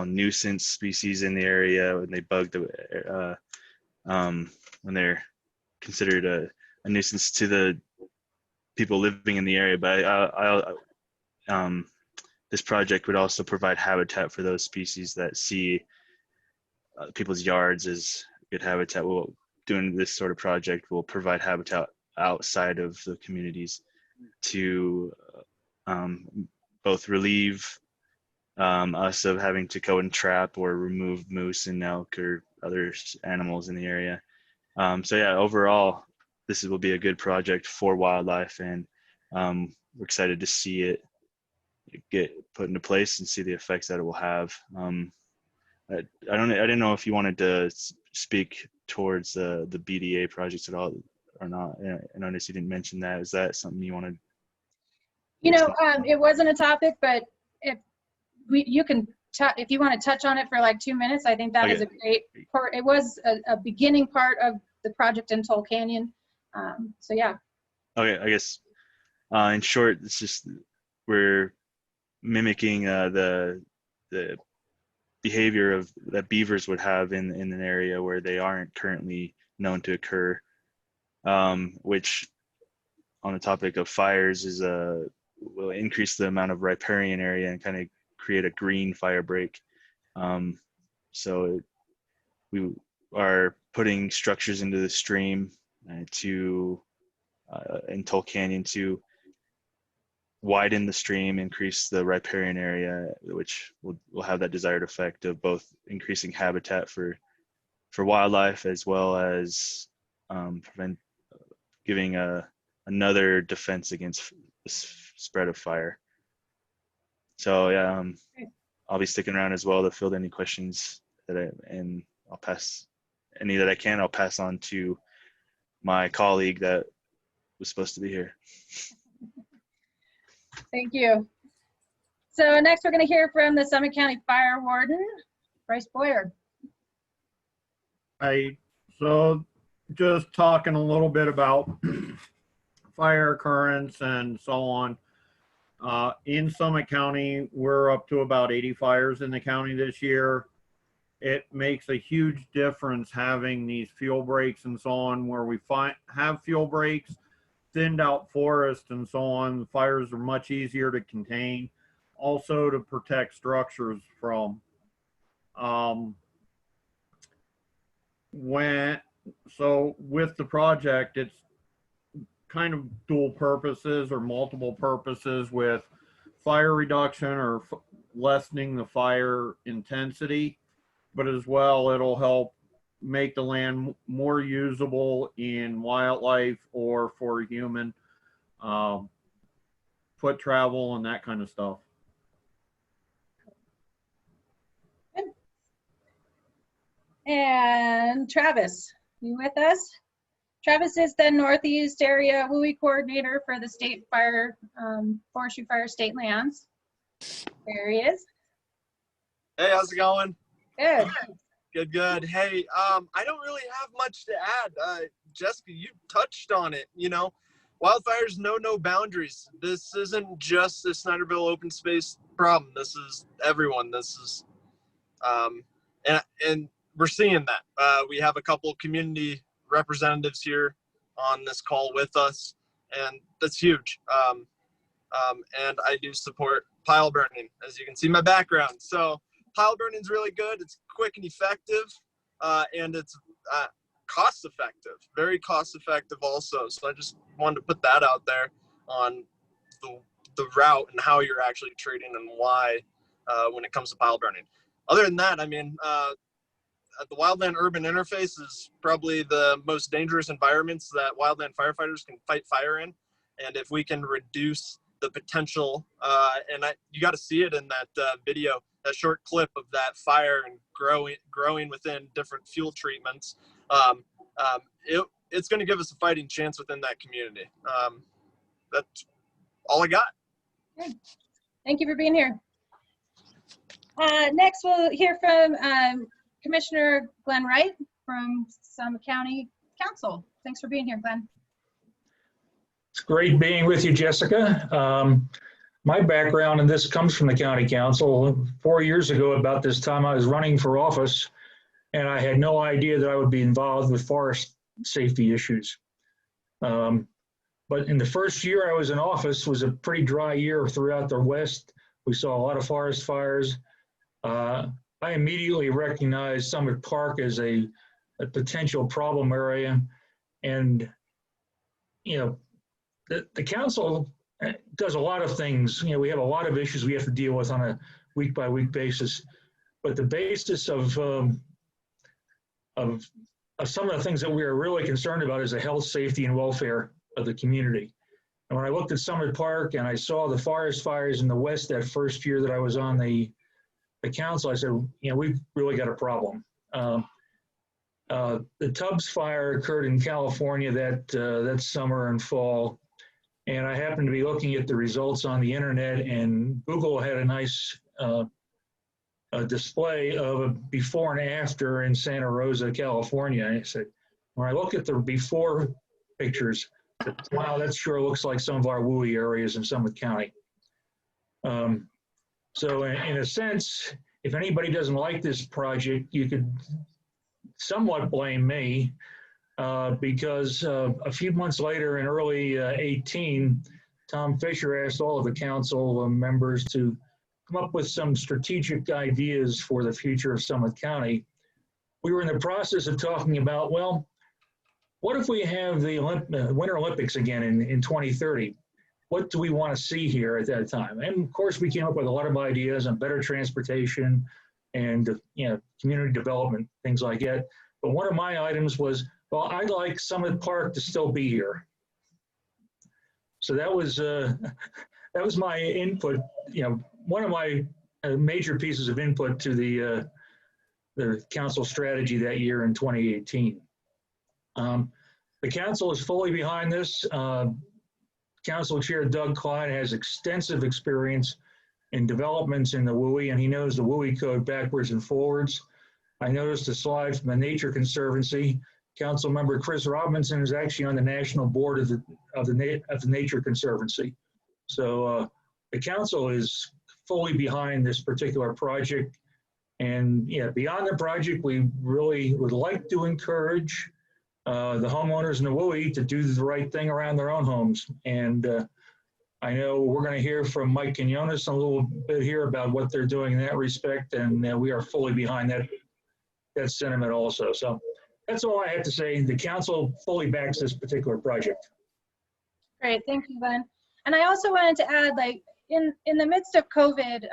nuisance species in the area, when they bug the when they're considered a nuisance to the people living in the area. But this project would also provide habitat for those species that see people's yards as good habitat. Doing this sort of project will provide habitat outside of the communities to both relieve us of having to go and trap or remove moose and elk or other animals in the area. So yeah, overall, this will be a good project for wildlife, and we're excited to see it get put into place and see the effects that it will have. I didn't know if you wanted to speak towards the BDA projects at all or not. I noticed you didn't mention that. Is that something you wanted? You know, it wasn't a topic, but if you can, if you want to touch on it for like 2 minutes, I think that was a great part. It was a beginning part of the project in Toll Canyon. So yeah. Okay, I guess in short, it's just we're mimicking the behavior that beavers would have in an area where they aren't currently known to occur, which on the topic of fires will increase the amount of riparian area and kind of create a green fire break. So we are putting structures into the stream in Toll Canyon to widen the stream, increase the riparian area, which will have that desired effect of both increasing habitat for wildlife, as well as giving another defense against the spread of fire. So yeah, I'll be sticking around as well to field any questions and I'll pass any that I can. I'll pass on to my colleague that was supposed to be here. Thank you. So next we're going to hear from the Summit County Fire Warden, Bryce Boyer. Hi. So just talking a little bit about fire occurrence and so on. In Summit County, we're up to about 80 fires in the county this year. It makes a huge difference having these fuel breaks and so on, where we have fuel breaks. thinned out forest and so on, fires are much easier to contain. Also to protect structures from. So with the project, it's kind of dual purposes or multiple purposes with fire reduction or lessening the fire intensity, but as well it'll help make the land more usable in wildlife or for human foot travel and that kind of stuff. And Travis, you with us? Travis is the Northeast Area WUI Coordinator for the State Fire, Forestry Fire State Lands. There he is. Hey, how's it going? Good. Good, good. Hey, I don't really have much to add. Jessica, you touched on it. You know, wildfires know no boundaries. This isn't just a Snyderville open space problem. This is everyone. This is, and we're seeing that. We have a couple community representatives here on this call with us, and that's huge. And I do support pile burning, as you can see my background. So pile burning is really good. It's quick and effective, and it's cost effective, very cost effective also. So I just wanted to put that out there on the route and how you're actually treating and why when it comes to pile burning. Other than that, I mean, the wildland urban interface is probably the most dangerous environments that wildland firefighters can fight fire in. And if we can reduce the potential, and you got to see it in that video, that short clip of that fire and growing within different fuel treatments, it's going to give us a fighting chance within that community. That's all I got. Good. Thank you for being here. Next, we'll hear from Commissioner Glenn Wright from Summit County Council. Thanks for being here, Glenn. It's great being with you, Jessica. My background in this comes from the county council. 4 years ago, about this time, I was running for office, and I had no idea that I would be involved with forest safety issues. But in the first year I was in office was a pretty dry year throughout the West. We saw a lot of forest fires. I immediately recognized Summit Park as a potential problem area. And, you know, the council does a lot of things. You know, we have a lot of issues we have to deal with on a week-by-week basis. But the basis of some of the things that we are really concerned about is the health, safety, and welfare of the community. And when I looked at Summit Park and I saw the forest fires in the West that first year that I was on the council, I said, you know, we've really got a problem. The Tubbs fire occurred in California that summer and fall. And I happened to be looking at the results on the internet, and Google had a nice display of a before and after in Santa Rosa, California. And I said, when I look at the before pictures, wow, that sure looks like some of our WUI areas in Summit County. So in a sense, if anybody doesn't like this project, you could somewhat blame me because a few months later in early 18, Tom Fisher asked all of the council members to come up with some strategic ideas for the future of Summit County. We were in the process of talking about, well, what if we have the Winter Olympics again in 2030? What do we want to see here at that time? And of course, we came up with a lot of ideas on better transportation and community development, things like that. But one of my items was, well, I'd like Summit Park to still be here. So that was my input. One of my major pieces of input to the council strategy that year in 2018. The council is fully behind this. Council Chair Doug Klein has extensive experience in developments in the WUI, and he knows the WUI code backwards and forwards. I noticed a slide from the Nature Conservancy. Council member Chris Robinson is actually on the national board of the Nature Conservancy. So the council is fully behind this particular project. And beyond the project, we really would like to encourage the homeowners in the WUI to do the right thing around their own homes. And I know we're going to hear from Mike Quinones a little bit here about what they're doing in that respect, and we are fully behind that sentiment also. So that's all I have to say. The council fully backs this particular project. Great, thank you, Glenn. And I also wanted to add, like, in the midst of COVID,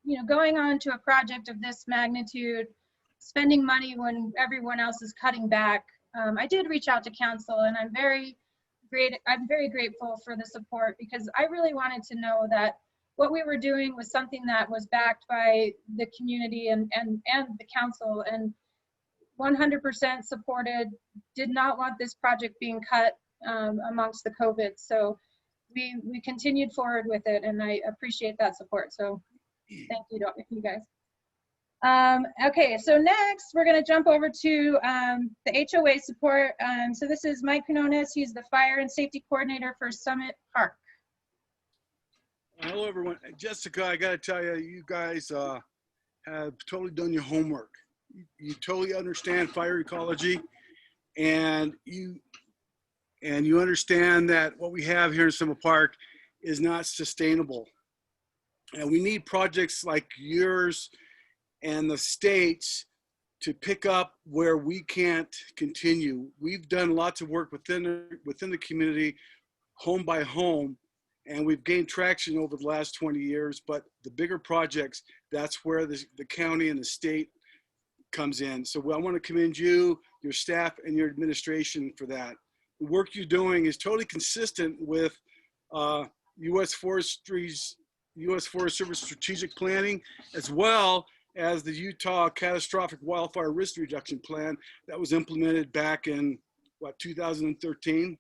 you know, going on to a project of this magnitude, spending money when everyone else is cutting back, I did reach out to council, and I'm very grateful for the support, because I really wanted to know that what we were doing was something that was backed by the community and the council, and 100% supported, did not want this project being cut amongst the COVID. So we continued forward with it, and I appreciate that support. So thank you to you guys. Okay, so next we're going to jump over to the HOA support. So this is Mike Quinones. He's the fire and safety coordinator for Summit Park. Hello, everyone. Jessica, I got to tell you, you guys have totally done your homework. You totally understand fire ecology, and you understand that what we have here in Summit Park is not sustainable. And we need projects like yours and the state's to pick up where we can't continue. We've done lots of work within the community, home by home, and we've gained traction over the last 20 years. But the bigger projects, that's where the county and the state comes in. So I want to commend you, your staff, and your administration for that. The work you're doing is totally consistent with U.S. Forest Service strategic planning, as well as the Utah Catastrophic Wildfire Risk Reduction Plan that was implemented back in, 2013.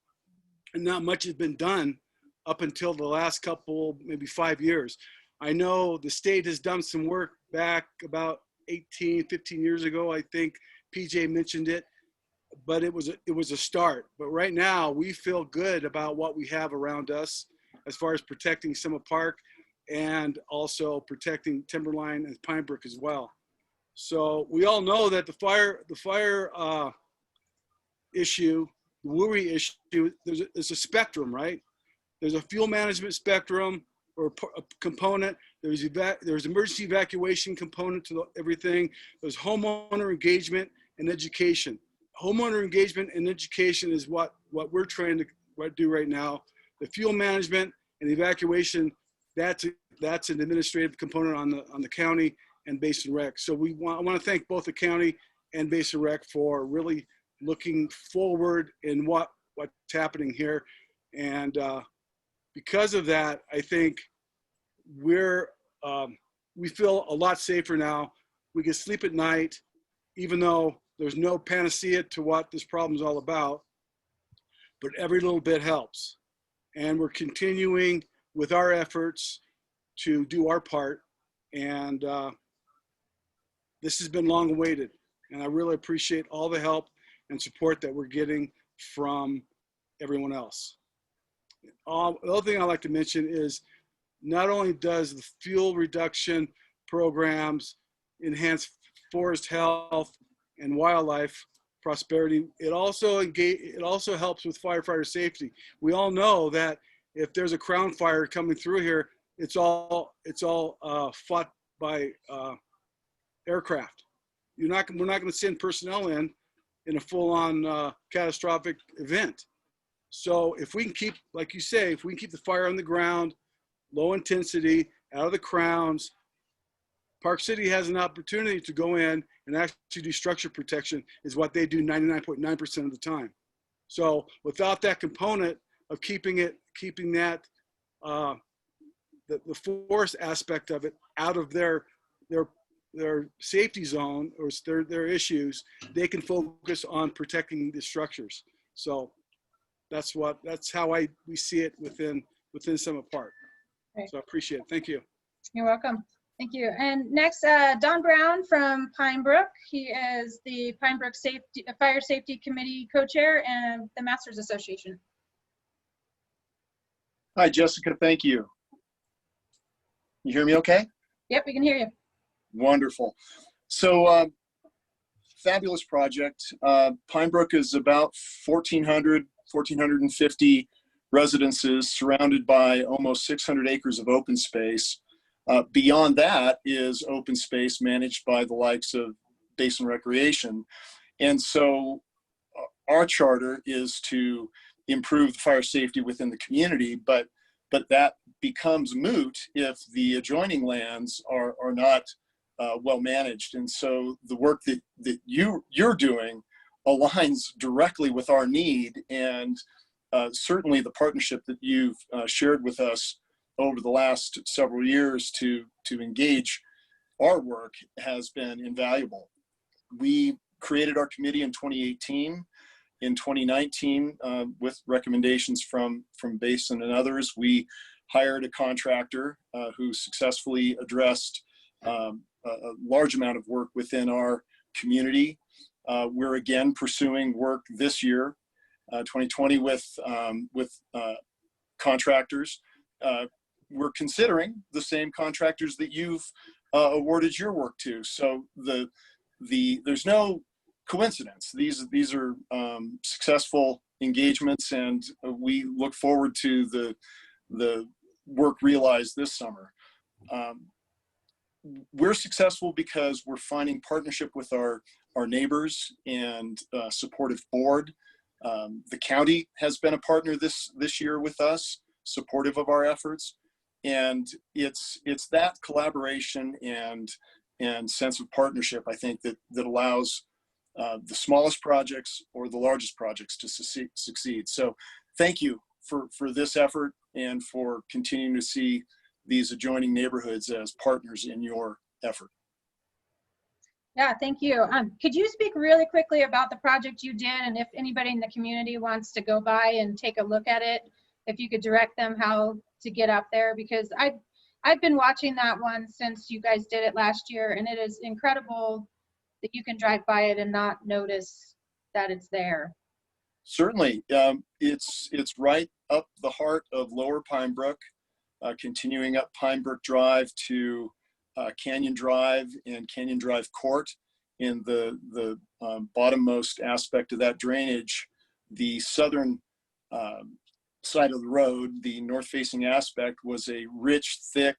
And not much has been done up until the last couple, maybe 5 years. I know the state has done some work back about 15 years ago. I think PJ mentioned it, but it was a start. But right now we feel good about what we have around us as far as protecting Summit Park and also protecting Timberline and Pine Brook as well. So we all know that the fire issue, the WUI issue, there's a spectrum, right? There's a fuel management spectrum or a component. There's emergency evacuation component to everything. There's homeowner engagement and education. Homeowner engagement and education is what we're trying to do right now. The fuel management and evacuation, that's an administrative component on the county and Basin Rec. So I want to thank both the county and Basin Rec for really looking forward in what's happening here. And because of that, I think we feel a lot safer now. We can sleep at night, even though there's no panacea to what this problem is all about, but every little bit helps. And we're continuing with our efforts to do our part. And this has been long awaited. And I really appreciate all the help and support that we're getting from everyone else. The other thing I'd like to mention is not only does the fuel reduction programs enhance forest health and wildlife prosperity, it also helps with firefighter safety. We all know that if there's a crown fire coming through here, it's all fought by aircraft. We're not going to send personnel in a full-on catastrophic event. So if we can keep, like you say, if we can keep the fire on the ground, low intensity, out of the crowns, Park City has an opportunity to go in and actually do structure protection, is what they do 99.9% of the time. So without that component of keeping that the forest aspect of it out of their safety zone or their issues, they can focus on protecting the structures. So that's how we see it within Summit Park. Okay. So I appreciate it. Thank you. You're welcome. Thank you. And next, Don Brown from Pine Brook. He is the Pine Brook Fire Safety Committee co-chair and the Masters Association. Hi, Jessica. Thank you. You hear me okay? Yep, we can hear you. Wonderful. So fabulous project. Pine Brook is about 1,450 residences surrounded by almost 600 acres of open space. Beyond that is open space managed by the likes of Basin Recreation. And so our charter is to improve the fire safety within the community, but that becomes moot if the adjoining lands are not well managed. And so the work that you're doing aligns directly with our need, and certainly the partnership that you've shared with us over the last several years to engage our work has been invaluable. We created our committee in 2018. In 2019, with recommendations from Basin and others, we hired a contractor who successfully addressed a large amount of work within our community. We're again pursuing work this year, 2020, with contractors. We're considering the same contractors that you've awarded your work to. So there's no coincidence. These are successful engagements, and we look forward to the work realized this summer. We're successful because we're finding partnership with our neighbors and supportive board. The county has been a partner this year with us, supportive of our efforts, and it's that collaboration and sense of partnership, I think, that allows the smallest projects or the largest projects to succeed. So thank you for this effort and for continuing to see these adjoining neighborhoods as partners in your effort. Yeah, thank you. Could you speak really quickly about the project you did, and if anybody in the community wants to go by and take a look at it, if you could direct them how to get up there? Because I've been watching that one since you guys did it last year, and it is incredible that you can drive by it and not notice that it's there. Certainly. It's right up the heart of Lower Pine Brook, continuing up Pine Brook Drive to Canyon Drive and Canyon Drive Court. In the bottommost aspect of that drainage, the southern side of the road, the north-facing aspect, was a rich, thick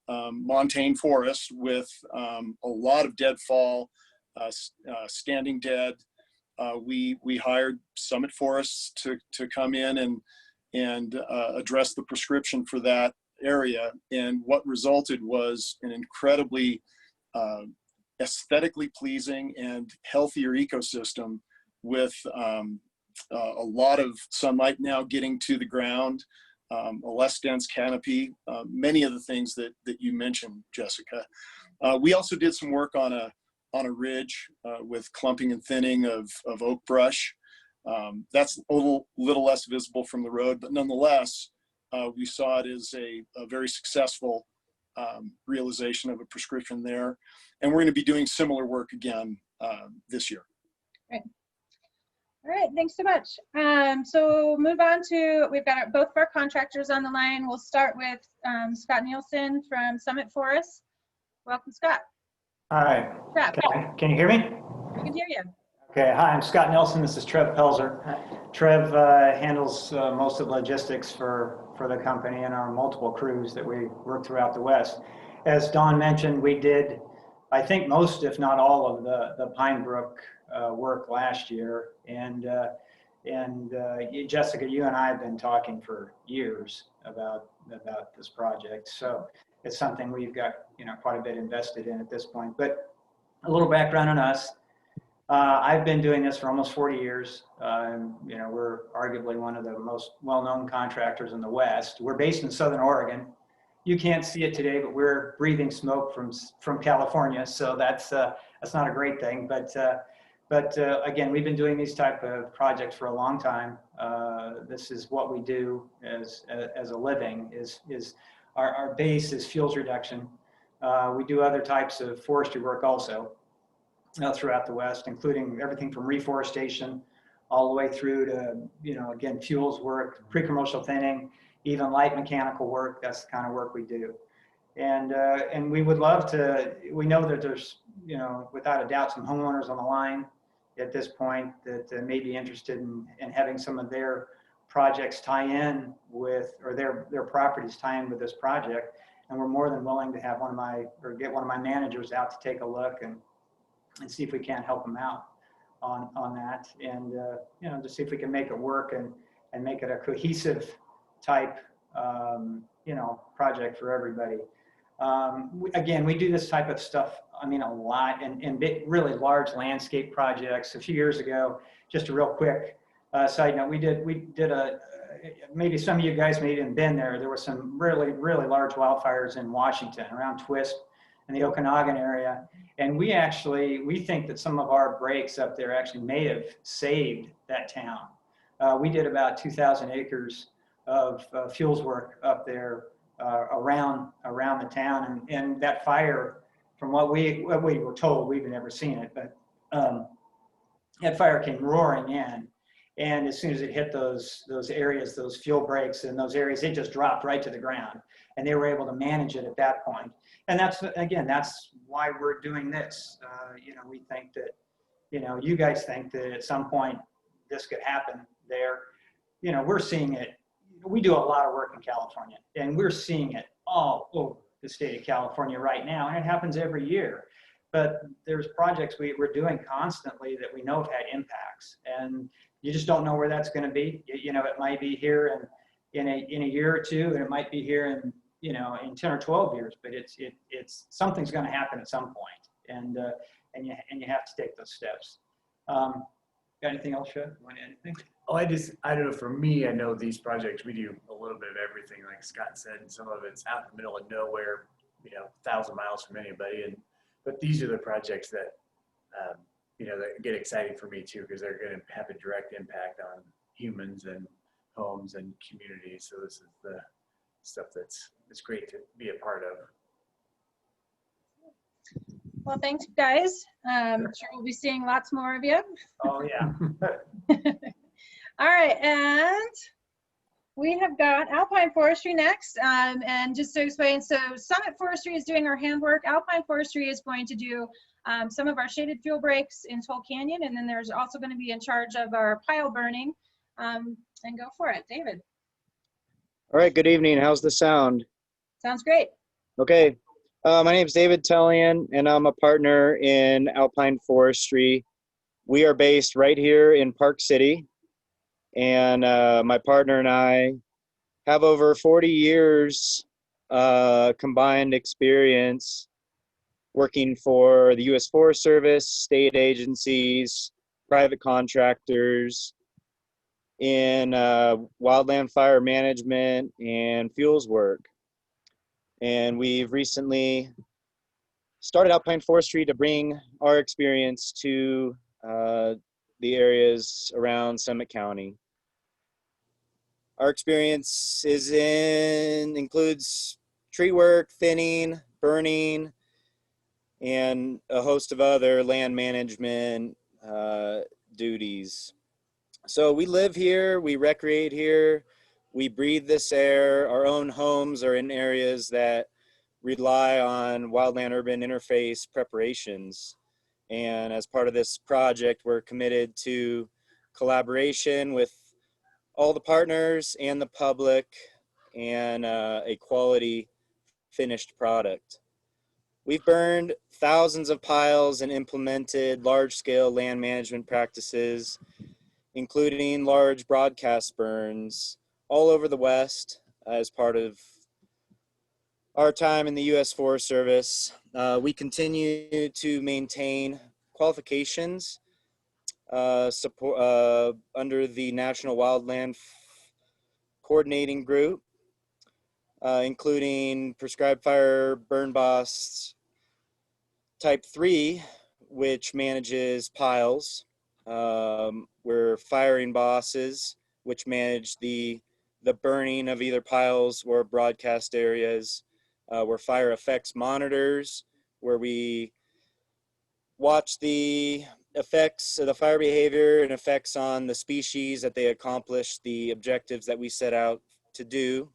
montane forest with a lot of deadfall, standing dead. We hired Summit Forests to come in and address the prescription for that area. And what resulted was an incredibly aesthetically pleasing and healthier ecosystem with a lot of sunlight now getting to the ground, a less dense canopy, many of the things that you mentioned, Jessica. We also did some work on a ridge with clumping and thinning of oak brush. That's a little less visible from the road, but nonetheless, we saw it as a very successful realization of a prescription there. And we're going to be doing similar work again this year. Great. All right, thanks so much. So move on to, we've got both of our contractors on the line. We'll start with Scott Nielsen from Summit Forests. Welcome, Scott. Hi. Trev. Can you hear me? We can hear you. Okay, hi, I'm Scott Nelson. This is Trev Pelzer. Trev handles most of the logistics for the company and our multiple crews that we work throughout the West. As Dawn mentioned, we did, I think, most, if not all, of the Pine Brook work last year. And Jessica, you and I have been talking for years about this project. So it's something we've got, quite a bit invested in at this point. But a little background on us. I've been doing this for almost 40 years. We're arguably one of the most well-known contractors in the West. We're based in Southern Oregon. You can't see it today, but we're breathing smoke from California, so that's not a great thing. But again, we've been doing these type of projects for a long time. This is what we do as a living. Is our base is fuels reduction. We do other types of forestry work also throughout the West, including everything from reforestation all the way through to, again, fuels work, pre-commercial thinning, even light mechanical work. That's the kind of work we do. And we would love to, we know that there's, without a doubt, some homeowners on the line at this point that may be interested in having some of their projects tie in with, or their properties tie in with this project. And we're more than willing to have get one of my managers out to take a look and see if we can't help them out on that, and to see if we can make it work and make it a cohesive type project for everybody. Again, we do this type of stuff, a lot, and big, really large landscape projects. A few years ago, just a real quick side note, we did maybe some of you guys may have been there. There were some really, really large wildfires in Washington, around Twist in the Okanagan area. And we think that some of our breaks up there actually may have saved that town. We did about 2,000 acres of fuels work up there around the town. And that fire, from what we were told, we've never seen it, but that fire came roaring in. And as soon as it hit those areas, those fuel breaks in those areas, it just dropped right to the ground. And they were able to manage it at that point. And that's why we're doing this. We think that, you guys think that at some point this could happen there. We're seeing it. We do a lot of work in California, and we're seeing it all over the state of California right now. And it happens every year. But there's projects we're doing constantly that we know have had impacts. And you just don't know where that's going to be. It might be here in a year or two, and it might be here in 10 or 12 years. But it's something's going to happen at some point, and you have to take those steps. Got anything else, Shug? Want anything? Oh, I don't know. For me, I know these projects, we do a little bit of everything, like Scott said, and some of it's out in the middle of nowhere, 1,000 miles from anybody. But these are the projects that that get exciting for me too, because they're going to have a direct impact on humans and homes and communities. So this is the stuff it's great to be a part of. Well, thanks, guys. I'm sure we'll be seeing lots more of you. Oh, yeah. All right, and we have got Alpine Forestry next. And just to explain, so Summit Forestry is doing our handwork. Alpine Forestry is going to do some of our shaded fuel breaks in Toll Canyon, and then there's also going to be in charge of our pile burning. And go for it, David. All right, good evening. How's the sound? Sounds great. Okay. My name is David Tellian, and I'm a partner in Alpine Forestry. We are based right here in Park City, and my partner and I have over 40 years combined experience working for the U.S. Forest Service, state agencies, private contractors in wildland fire management and fuels work. And we've recently started Alpine Forestry to bring our experience to the areas around Summit County. Our experience includes tree work, thinning, burning, and a host of other land management duties. So we live here, we recreate here, we breathe this air. Our own homes are in areas that rely on wildland-urban interface preparations. And as part of this project, we're committed to collaboration with all the partners and the public, and a quality finished product. We've burned thousands of piles and implemented large-scale land management practices, including large broadcast burns all over the West as part of our time in the U.S. Forest Service. We continue to maintain qualifications under the National Wildland Coordinating Group, including Prescribed Fire Burn Boss Type 3, which manages piles. We're firing bosses, which manage the burning of either piles or broadcast areas. We're fire effects monitors, where we watch the effects of the fire behavior and effects on the species that they accomplish the objectives that we set out to do.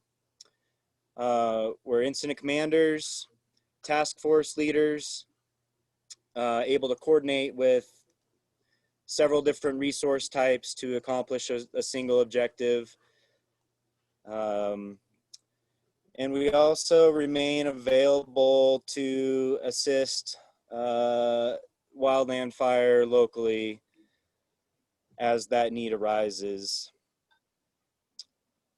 We're incident commanders, task force leaders, able to coordinate with several different resource types to accomplish a single objective. And we also remain available to assist wildland fire locally as that need arises.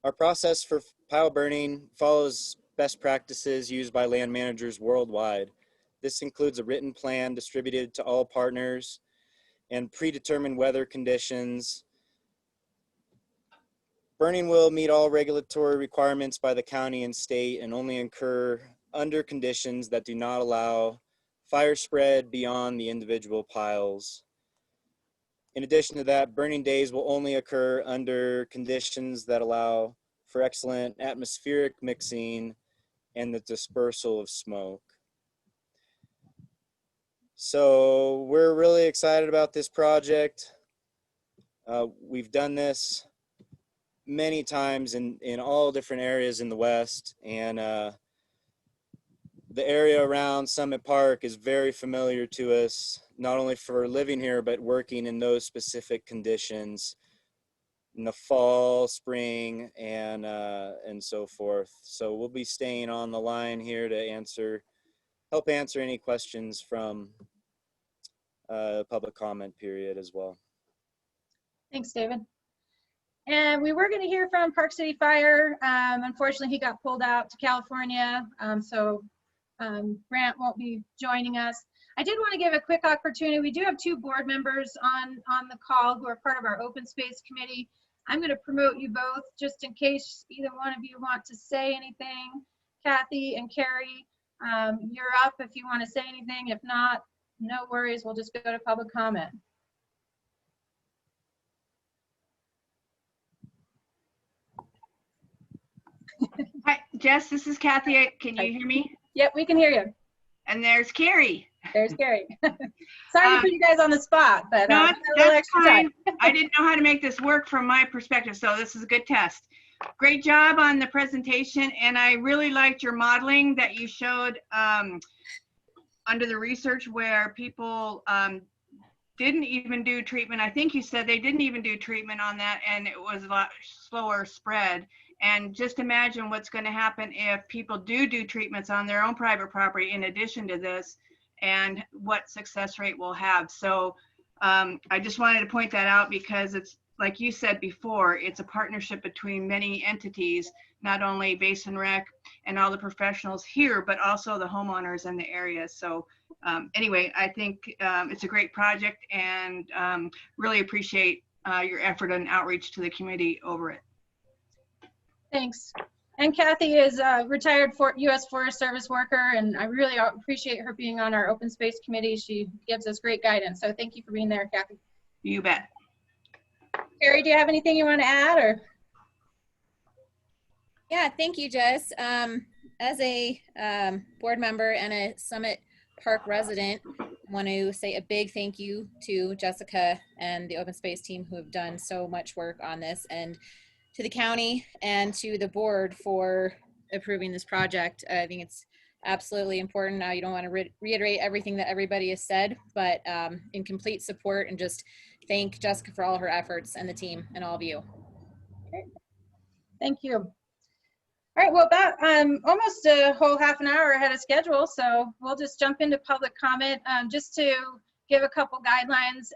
Our process for pile burning follows best practices used by land managers worldwide. This includes a written plan distributed to all partners and predetermined weather conditions. Burning will meet all regulatory requirements by the county and state and only occur under conditions that do not allow fire spread beyond the individual piles. In addition to that, burning days will only occur under conditions that allow for excellent atmospheric mixing and the dispersal of smoke. So we're really excited about this project. We've done this many times in all different areas in the West, and the area around Summit Park is very familiar to us, not only for living here, but working in those specific conditions in the fall, spring, and so forth. So we'll be staying on the line here to help answer any questions from public comment period as well. Thanks, David. And we were going to hear from Park City Fire. Unfortunately, he got pulled out to California, so Grant won't be joining us. I did want to give a quick opportunity. We do have 2 board members on the call who are part of our open space committee. I'm going to promote you both just in case either one of you want to say anything. Kathy and Carrie, you're up if you want to say anything. If not, no worries. We'll just go to public comment. Hi, Jess, this is Kathy. Can you hear me? Yep, we can hear you. And there's Carrie. There's Carrie. Sorry to put you guys on the spot, but no, that's fine. Time. I didn't know how to make this work from my perspective, so this is a good test. Great job on the presentation, and I really liked your modeling that you showed under the research where people didn't even do treatment. I think you said they didn't even do treatment on that, and it was a lot slower spread. And just imagine what's going to happen if people do treatments on their own private property in addition to this, and what success rate we'll have. So I just wanted to point that out because it's, like you said before, it's a partnership between many entities, not only Basin Rec and all the professionals here, but also the homeowners in the area. So anyway, I think it's a great project, and really appreciate your effort and outreach to the community over it. Thanks. And Kathy is a retired U.S. Forest Service worker, and I really appreciate her being on our open space committee. She gives us great guidance. So thank you for being there, Kathy. You bet. Carrie, do you have anything you want to add? Or? Yeah, thank you, Jess. As a board member and a Summit Park resident, I want to say a big thank you to Jessica and the open space team who have done so much work on this, and to the county and to the board for approving this project. I think it's absolutely important. Now, you don't want to reiterate everything that everybody has said, but in complete support, and just thank Jessica for all her efforts and the team and all of you. Okay. Thank you. All right, well, about almost a whole half an hour ahead of schedule, so we'll just jump into public comment. Just to give a couple guidelines,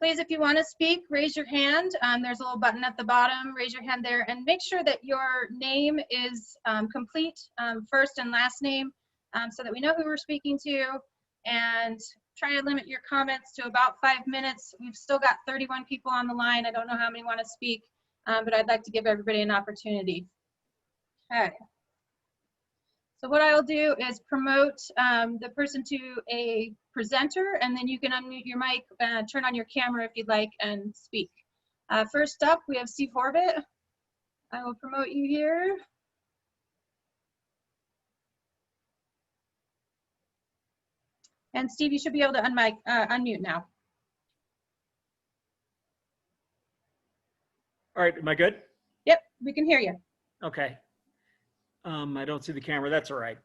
please, if you want to speak, raise your hand. There's a little button at the bottom. Raise your hand there, and make sure that your name is complete, first and last name, so that we know who we're speaking to. And try to limit your comments to about 5 minutes. We've still got 31 people on the line. I don't know how many want to speak, but I'd like to give everybody an opportunity. Okay. So what I'll do is promote the person to a presenter, and then you can unmute your mic, turn on your camera if you'd like, and speak. First up, we have Steve Horvit. I will promote you here. And Steve, you should be able to unmute now. All right, am I good? Yep, we can hear you. Okay. I don't see the camera, that's all right.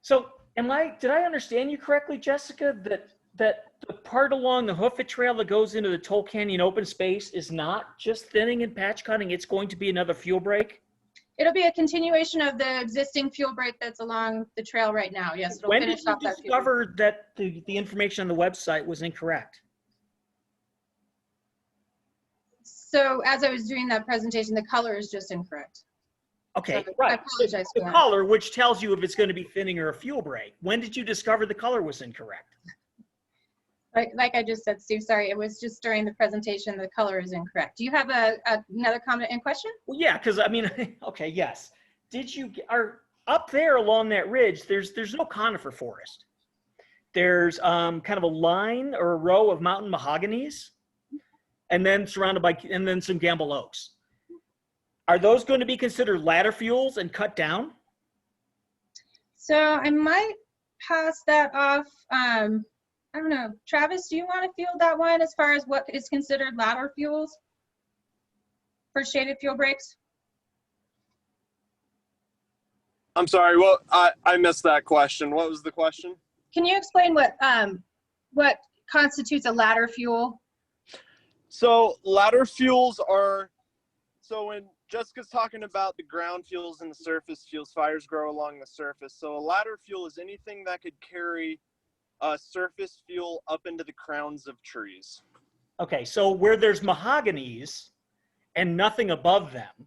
So Did I understand you correctly, Jessica, that the part along the Hoofit Trail that goes into the Toll Canyon open space is not just thinning and patch cutting, it's going to be another fuel break? It'll be a continuation of the existing fuel break that's along the trail right now. Yes, it'll When finish did you off that fuel break. discover that the information on the website was incorrect? So as I was doing that presentation, the color is just incorrect. Okay, So right. I apologize The for that. color, which tells you if it's going to be thinning or a fuel break. When did you discover the color was incorrect? Like I just said, Steve, sorry, it was just during the presentation, the color is incorrect. Do you have another comment and question? Well, yeah, because I mean, okay, yes. Are up there along that ridge, there's no conifer forest. There's kind of a line or a row of mountain mahoganies, and then surrounded by, and then some gamble oaks. Are those going to be considered ladder fuels and cut down? So I might pass that off. I don't know. Travis, do you want to field that one as far as what is considered ladder fuels for shaded fuel breaks? I'm sorry. Well, I missed that question. What was the question? Can you explain what constitutes a ladder fuel? So ladder fuels are, so when Jessica's talking about the ground fuels and the surface fuels, fires grow along the surface. So a ladder fuel is anything that could carry surface fuel up into the crowns of trees. Okay, so where there's mahoganies and nothing above them,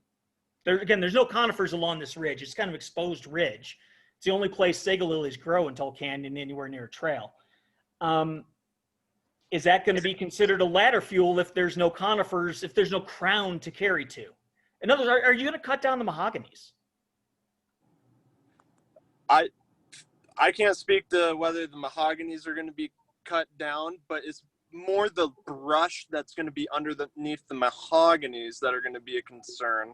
there's no conifers along this ridge. It's kind of exposed ridge. It's the only place sago lilies grow in Toll Canyon anywhere near a trail. Is that going to be considered a ladder fuel if there's no conifers, if there's no crown to carry to? In other words, are you going to cut down the mahoganies? I can't speak to whether the mahoganies are going to be cut down, but it's more the brush that's going to be underneath the mahoganies that are going to be a concern.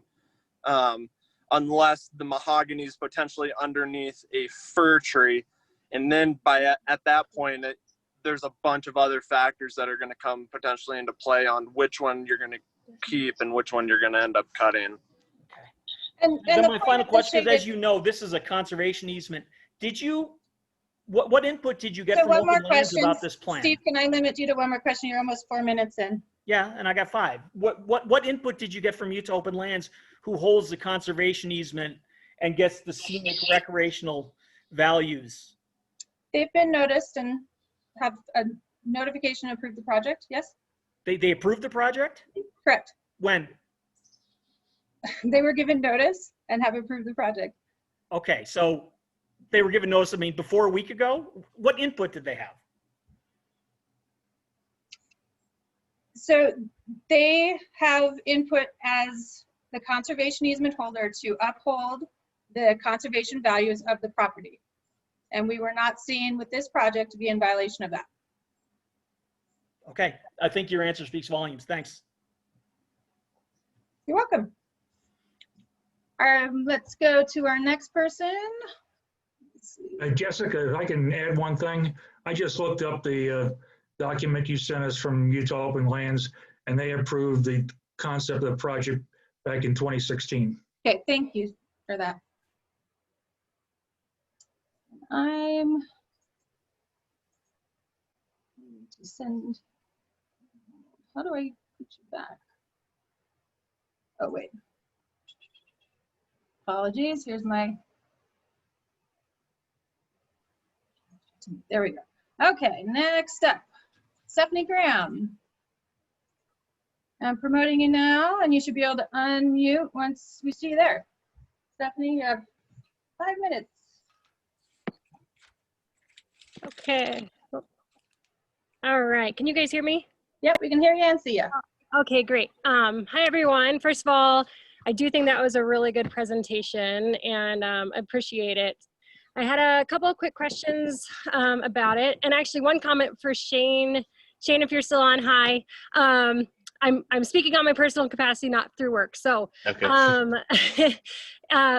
Unless the mahogany is potentially underneath a fir tree. And then at that point, there's a bunch of other factors that are going to come potentially into play on which one you're going to keep and which one you're going to end up cutting. And then my final question is, as you know, this is a conservation easement. What input did you get from Open Lands about this plan? Steve, can I limit you to one more question? You're almost 4 minutes in. Yeah, and I got 5. What input did you get from Utah Open Lands, who holds the conservation easement and gets the scenic recreational values? They've been noticed and have a notification to approve the project, yes? They approved the project? Correct. When? They were given notice and have approved the project. Okay, so they were given notice, I mean, before a week ago? What input did they have? So they have input as the conservation easement holder to uphold the conservation values of the property. And we were not seen with this project to be in violation of that. Okay, I think your answer speaks volumes. Thanks. You're welcome. Let's go to our next person. Jessica, if I can add one thing, I just looked up the document you sent us from Utah Open Lands, and they approved the concept of the project back in 2016. Okay, thank you for that. I'm going to send, how do I put you back? Oh, wait. Apologies, here's my, there we go. Okay, next up, Stephanie Graham. I'm promoting you now, and you should be able to unmute once we see you there. Stephanie, you have 5 minutes. Okay. All right. Can you guys hear me? Yep, we can hear you and see you. Okay, great. Hi, everyone. First of all, I do think that was a really good presentation, and I appreciate it. I had a couple of quick questions about it, and actually one comment for Shane. Shane, if you're still on, hi. I'm speaking on my personal capacity, not through work. So, Okay.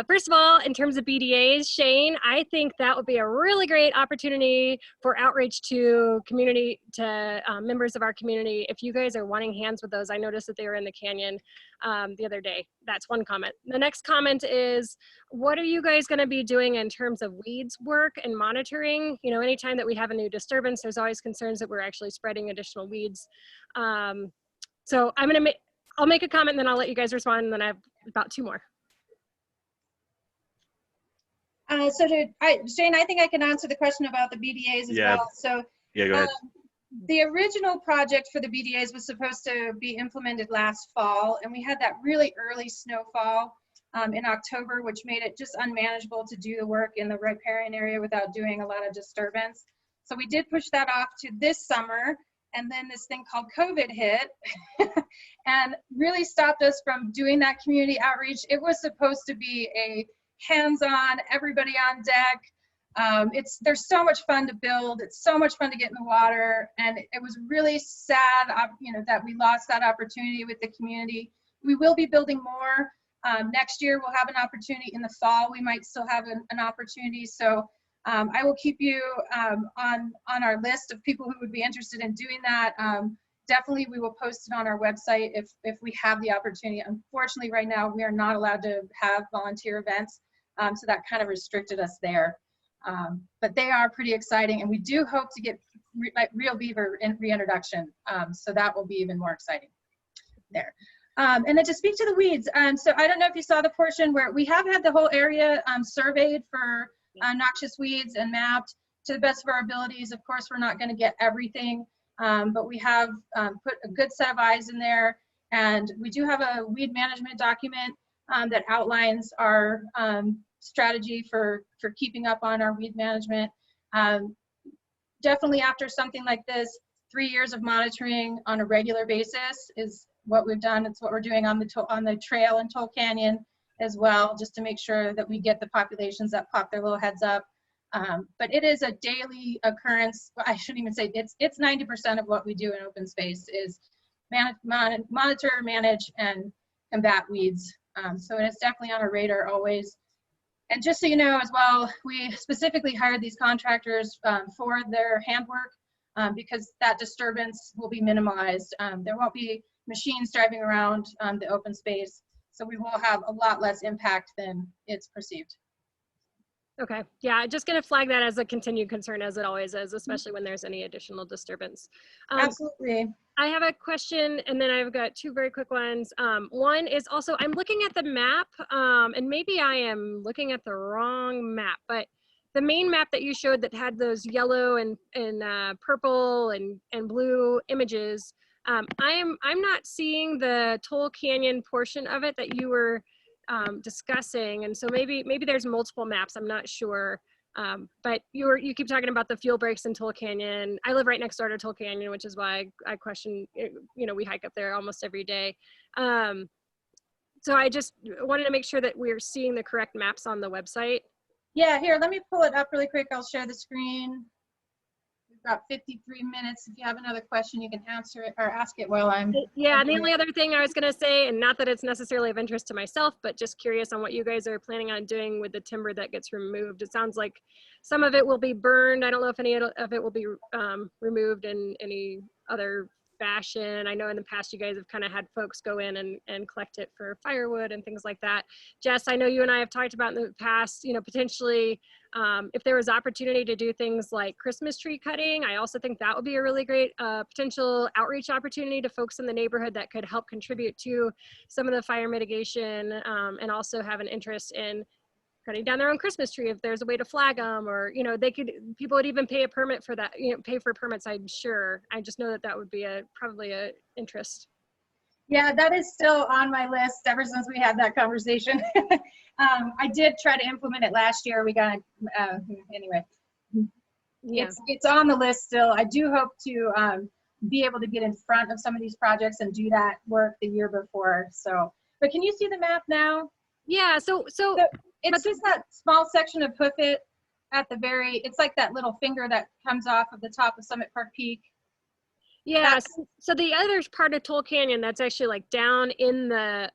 First of all, in terms of BDAs, Shane, I think that would be a really great opportunity for outreach to community, to members of our community. If you guys are wanting hands with those, I noticed that they were in the canyon the other day. That's one comment. The next comment is, what are you guys going to be doing in terms of weeds work and monitoring? You know, anytime that we have a new disturbance, there's always concerns that we're actually spreading additional weeds. So I'll make a comment and then I'll let you guys respond, and then I have about 2 more. Shane, I think I can answer the question about the BDAs as well. So Yeah, go ahead. the original project for the BDAs was supposed to be implemented last fall, and we had that really early snowfall in October, which made it just unmanageable to do the work in the riparian area without doing a lot of disturbance. So we did push that off to this summer, and then this thing called COVID hit and really stopped us from doing that community outreach. It was supposed to be a hands-on, everybody on deck. There's so much fun to build. It's so much fun to get in the water, and it was really sad, that we lost that opportunity with the community. We will be building more. Next year we'll have an opportunity. In the fall we might still have an opportunity. So I will keep you on our list of people who would be interested in doing that. Definitely we will post it on our website if we have the opportunity. Unfortunately right now we are not allowed to have volunteer events, so that kind of restricted us there. But they are pretty exciting, and we do hope to get real beaver reintroduction, so that will be even more exciting there. And then to speak to the weeds, so I don't know if you saw the portion where we have had the whole area surveyed for noxious weeds and mapped to the best of our abilities. Of course, we're not going to get everything, but we have put a good set of eyes in there, and we do have a weed management document that outlines our strategy for keeping up on our weed management. Definitely after something like this, 3 years of monitoring on a regular basis is what we've done. It's what we're doing on the trail in Toll Canyon as well, just to make sure that we get the populations that pop their little heads up. But it is a daily occurrence. I shouldn't even say it's 90% of what we do in open space is monitor, manage, and combat weeds. So it's definitely on our radar always. And just so you know as well, we specifically hired these contractors for their handwork because that disturbance will be minimized. There won't be machines driving around the open space, so we will have a lot less impact than it's perceived. Okay, yeah, just gonna flag that as a continued concern, as it always is, especially when there's any additional disturbance. Absolutely. I have a question, and then I've got 2 very quick ones. One is also, I'm looking at the map, and maybe I am looking at the wrong map, but the main map that you showed that had those yellow and purple and blue images, I'm not seeing the Toll Canyon portion of it that you were discussing, and so maybe there's multiple maps. I'm not sure, but you keep talking about the fuel breaks in Toll Canyon. I live right next door to Toll Canyon, which is why I question. We hike up there almost every day. So I just wanted to make sure that we're seeing the correct maps on the website. Yeah, here, let me pull it up really quick. I'll share the screen. We've got 53 minutes. If you have another question, you can answer it or ask it while I'm. Yeah, and the only other thing I was gonna say, and not that it's necessarily of interest to myself, but just curious on what you guys are planning on doing with the timber that gets removed. It sounds like some of it will be burned. I don't know if any of it will be removed in any other fashion. I know in the past you guys have kind of had folks go in and collect it for firewood and things like that. Jess, I know you and I have talked about in the past, potentially if there was opportunity to do things like Christmas tree cutting. I also think that would be a really great potential outreach opportunity to folks in the neighborhood that could help contribute to some of the fire mitigation, and also have an interest in cutting down their own Christmas tree if there's a way to flag them, or people would even pay a permit for that, pay for permits, I'm sure. I just know that would be probably a interest. Yeah, that is still on my list ever since we had that conversation. I did try to implement it last year. We got anyway. Yeah. It's on the list still. I do hope to be able to get in front of some of these projects and do that work the year before. So, but can you see the map now? Yeah. So it's just that small section of Hoof It at the very. It's like that little finger that comes off of the top of Summit Park Peak. Yeah, so the other part of Toll Canyon that's actually like down in the,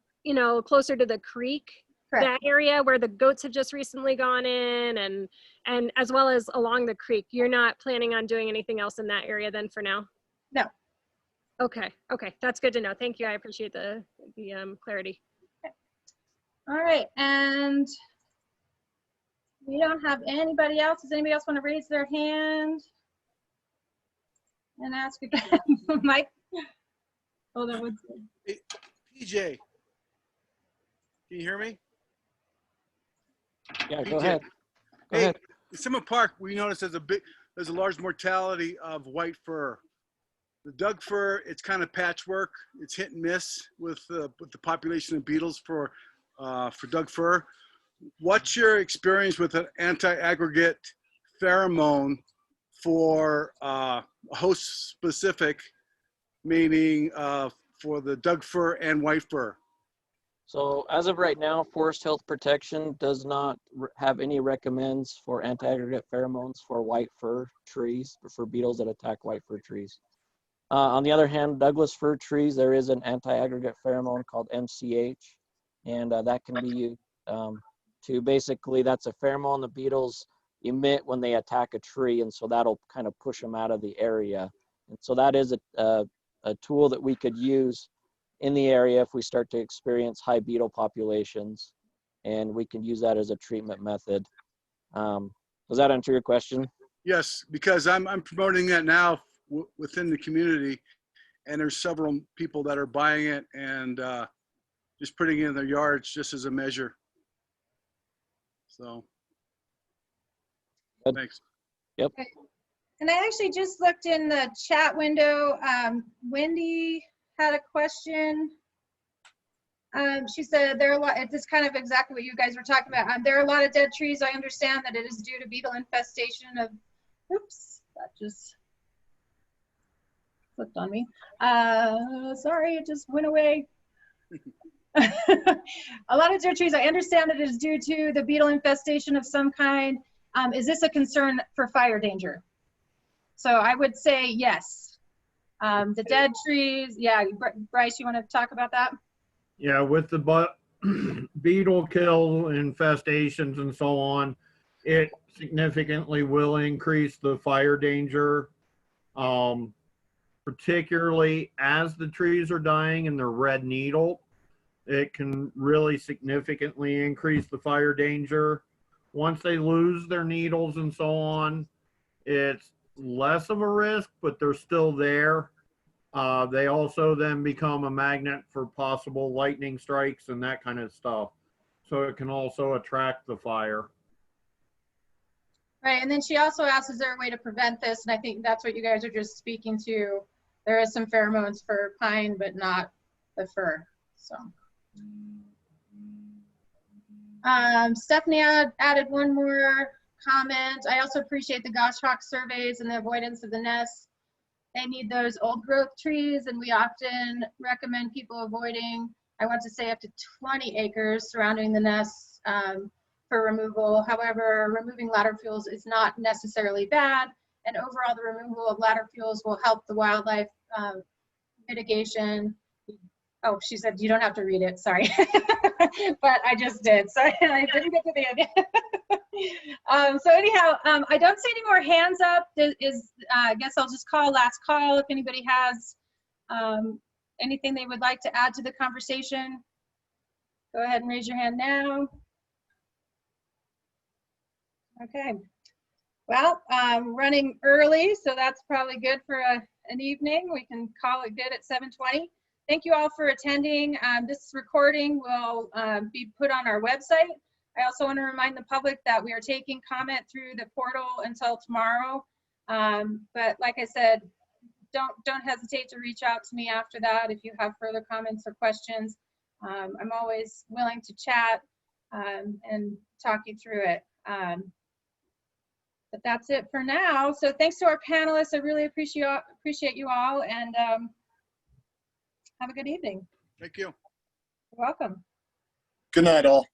closer to the creek, that area where the goats have just recently gone in, and as well as along the creek. You're not planning on doing anything else in that area then for now? No. Okay, that's good to know. Thank you. I appreciate the clarity. All right, and we don't have anybody else. Does anybody else want to raise their hand and ask again? Mike? Hold on one second. Hey, PJ, can you hear me? Yeah, PJ. go ahead. Go Hey, ahead. in Summit Park, we noticed there's a large mortality of white fur. The Doug fir, it's kind of patchwork. It's hit and miss with the population of beetles for Doug fir. What's your experience with an anti-aggregate pheromone for host specific, meaning for the Doug fir and white fir? So as of right now, Forest Health Protection does not have any recommends for anti-aggregate pheromones for white fir trees, or for beetles that attack white fir trees. On the other hand, Douglas fir trees, there is an anti-aggregate pheromone called MCH, and that can be used to basically, that's a pheromone the beetles emit when they attack a tree, and so that'll kind of push them out of the area. And so that is a tool that we could use in the area if we start to experience high beetle populations, and we can use that as a treatment method. Does that answer your question? Yes, because I'm promoting that now within the community, and there's several people that are buying it and just putting it in their yards just as a measure. So, good. Thanks. Yep. Okay. And I actually just looked in the chat window. Wendy had a question. She said there are a lot, it's kind of exactly what you guys were talking about. There are a lot of dead trees. I understand that it is due to beetle infestation of, oops, that just flipped on me. Sorry, it just went away. A lot of dead trees. I understand that it is due to the beetle infestation of some kind. Is this a concern for fire danger? So I would say yes. The dead trees, yeah. Bryce, you want to talk about that? Yeah, with the beetle kill infestations and so on, it significantly will increase the fire danger, particularly as the trees are dying and they're red needle. It can really significantly increase the fire danger. Once they lose their needles and so on, it's less of a risk, but they're still there. They also then become a magnet for possible lightning strikes and that kind of stuff. So it can also attract the fire. Right, and then she also asked, is there a way to prevent this? And I think that's what you guys are just speaking to. There is some pheromones for pine, but not the fir, so. Stephanie added one more comment. I also appreciate the goshawk surveys and the avoidance of the nests. They need those old growth trees, and we often recommend people avoiding, I want to say, up to 20 acres surrounding the nests for removal. However, removing ladder fuels is not necessarily bad, and overall the removal of ladder fuels will help the wildlife mitigation. Oh, she said you don't have to read it, sorry. But I just did, so I didn't get to the end. So anyhow, I don't see any more hands up. I guess I'll just call last call if anybody has anything they would like to add to the conversation. Go ahead and raise your hand now. Okay. Well, running early, so that's probably good for an evening. We can call it good at 7:20. Thank you all for attending. This recording will be put on our website. I also want to remind the public that we are taking comment through the portal until tomorrow. But like I said, don't hesitate to reach out to me after that if you have further comments or questions. I'm always willing to chat and talk you through it. But that's it for now. So thanks to our panelists. I really appreciate you all, and have a good evening. Thank you. You're welcome. Good night, all.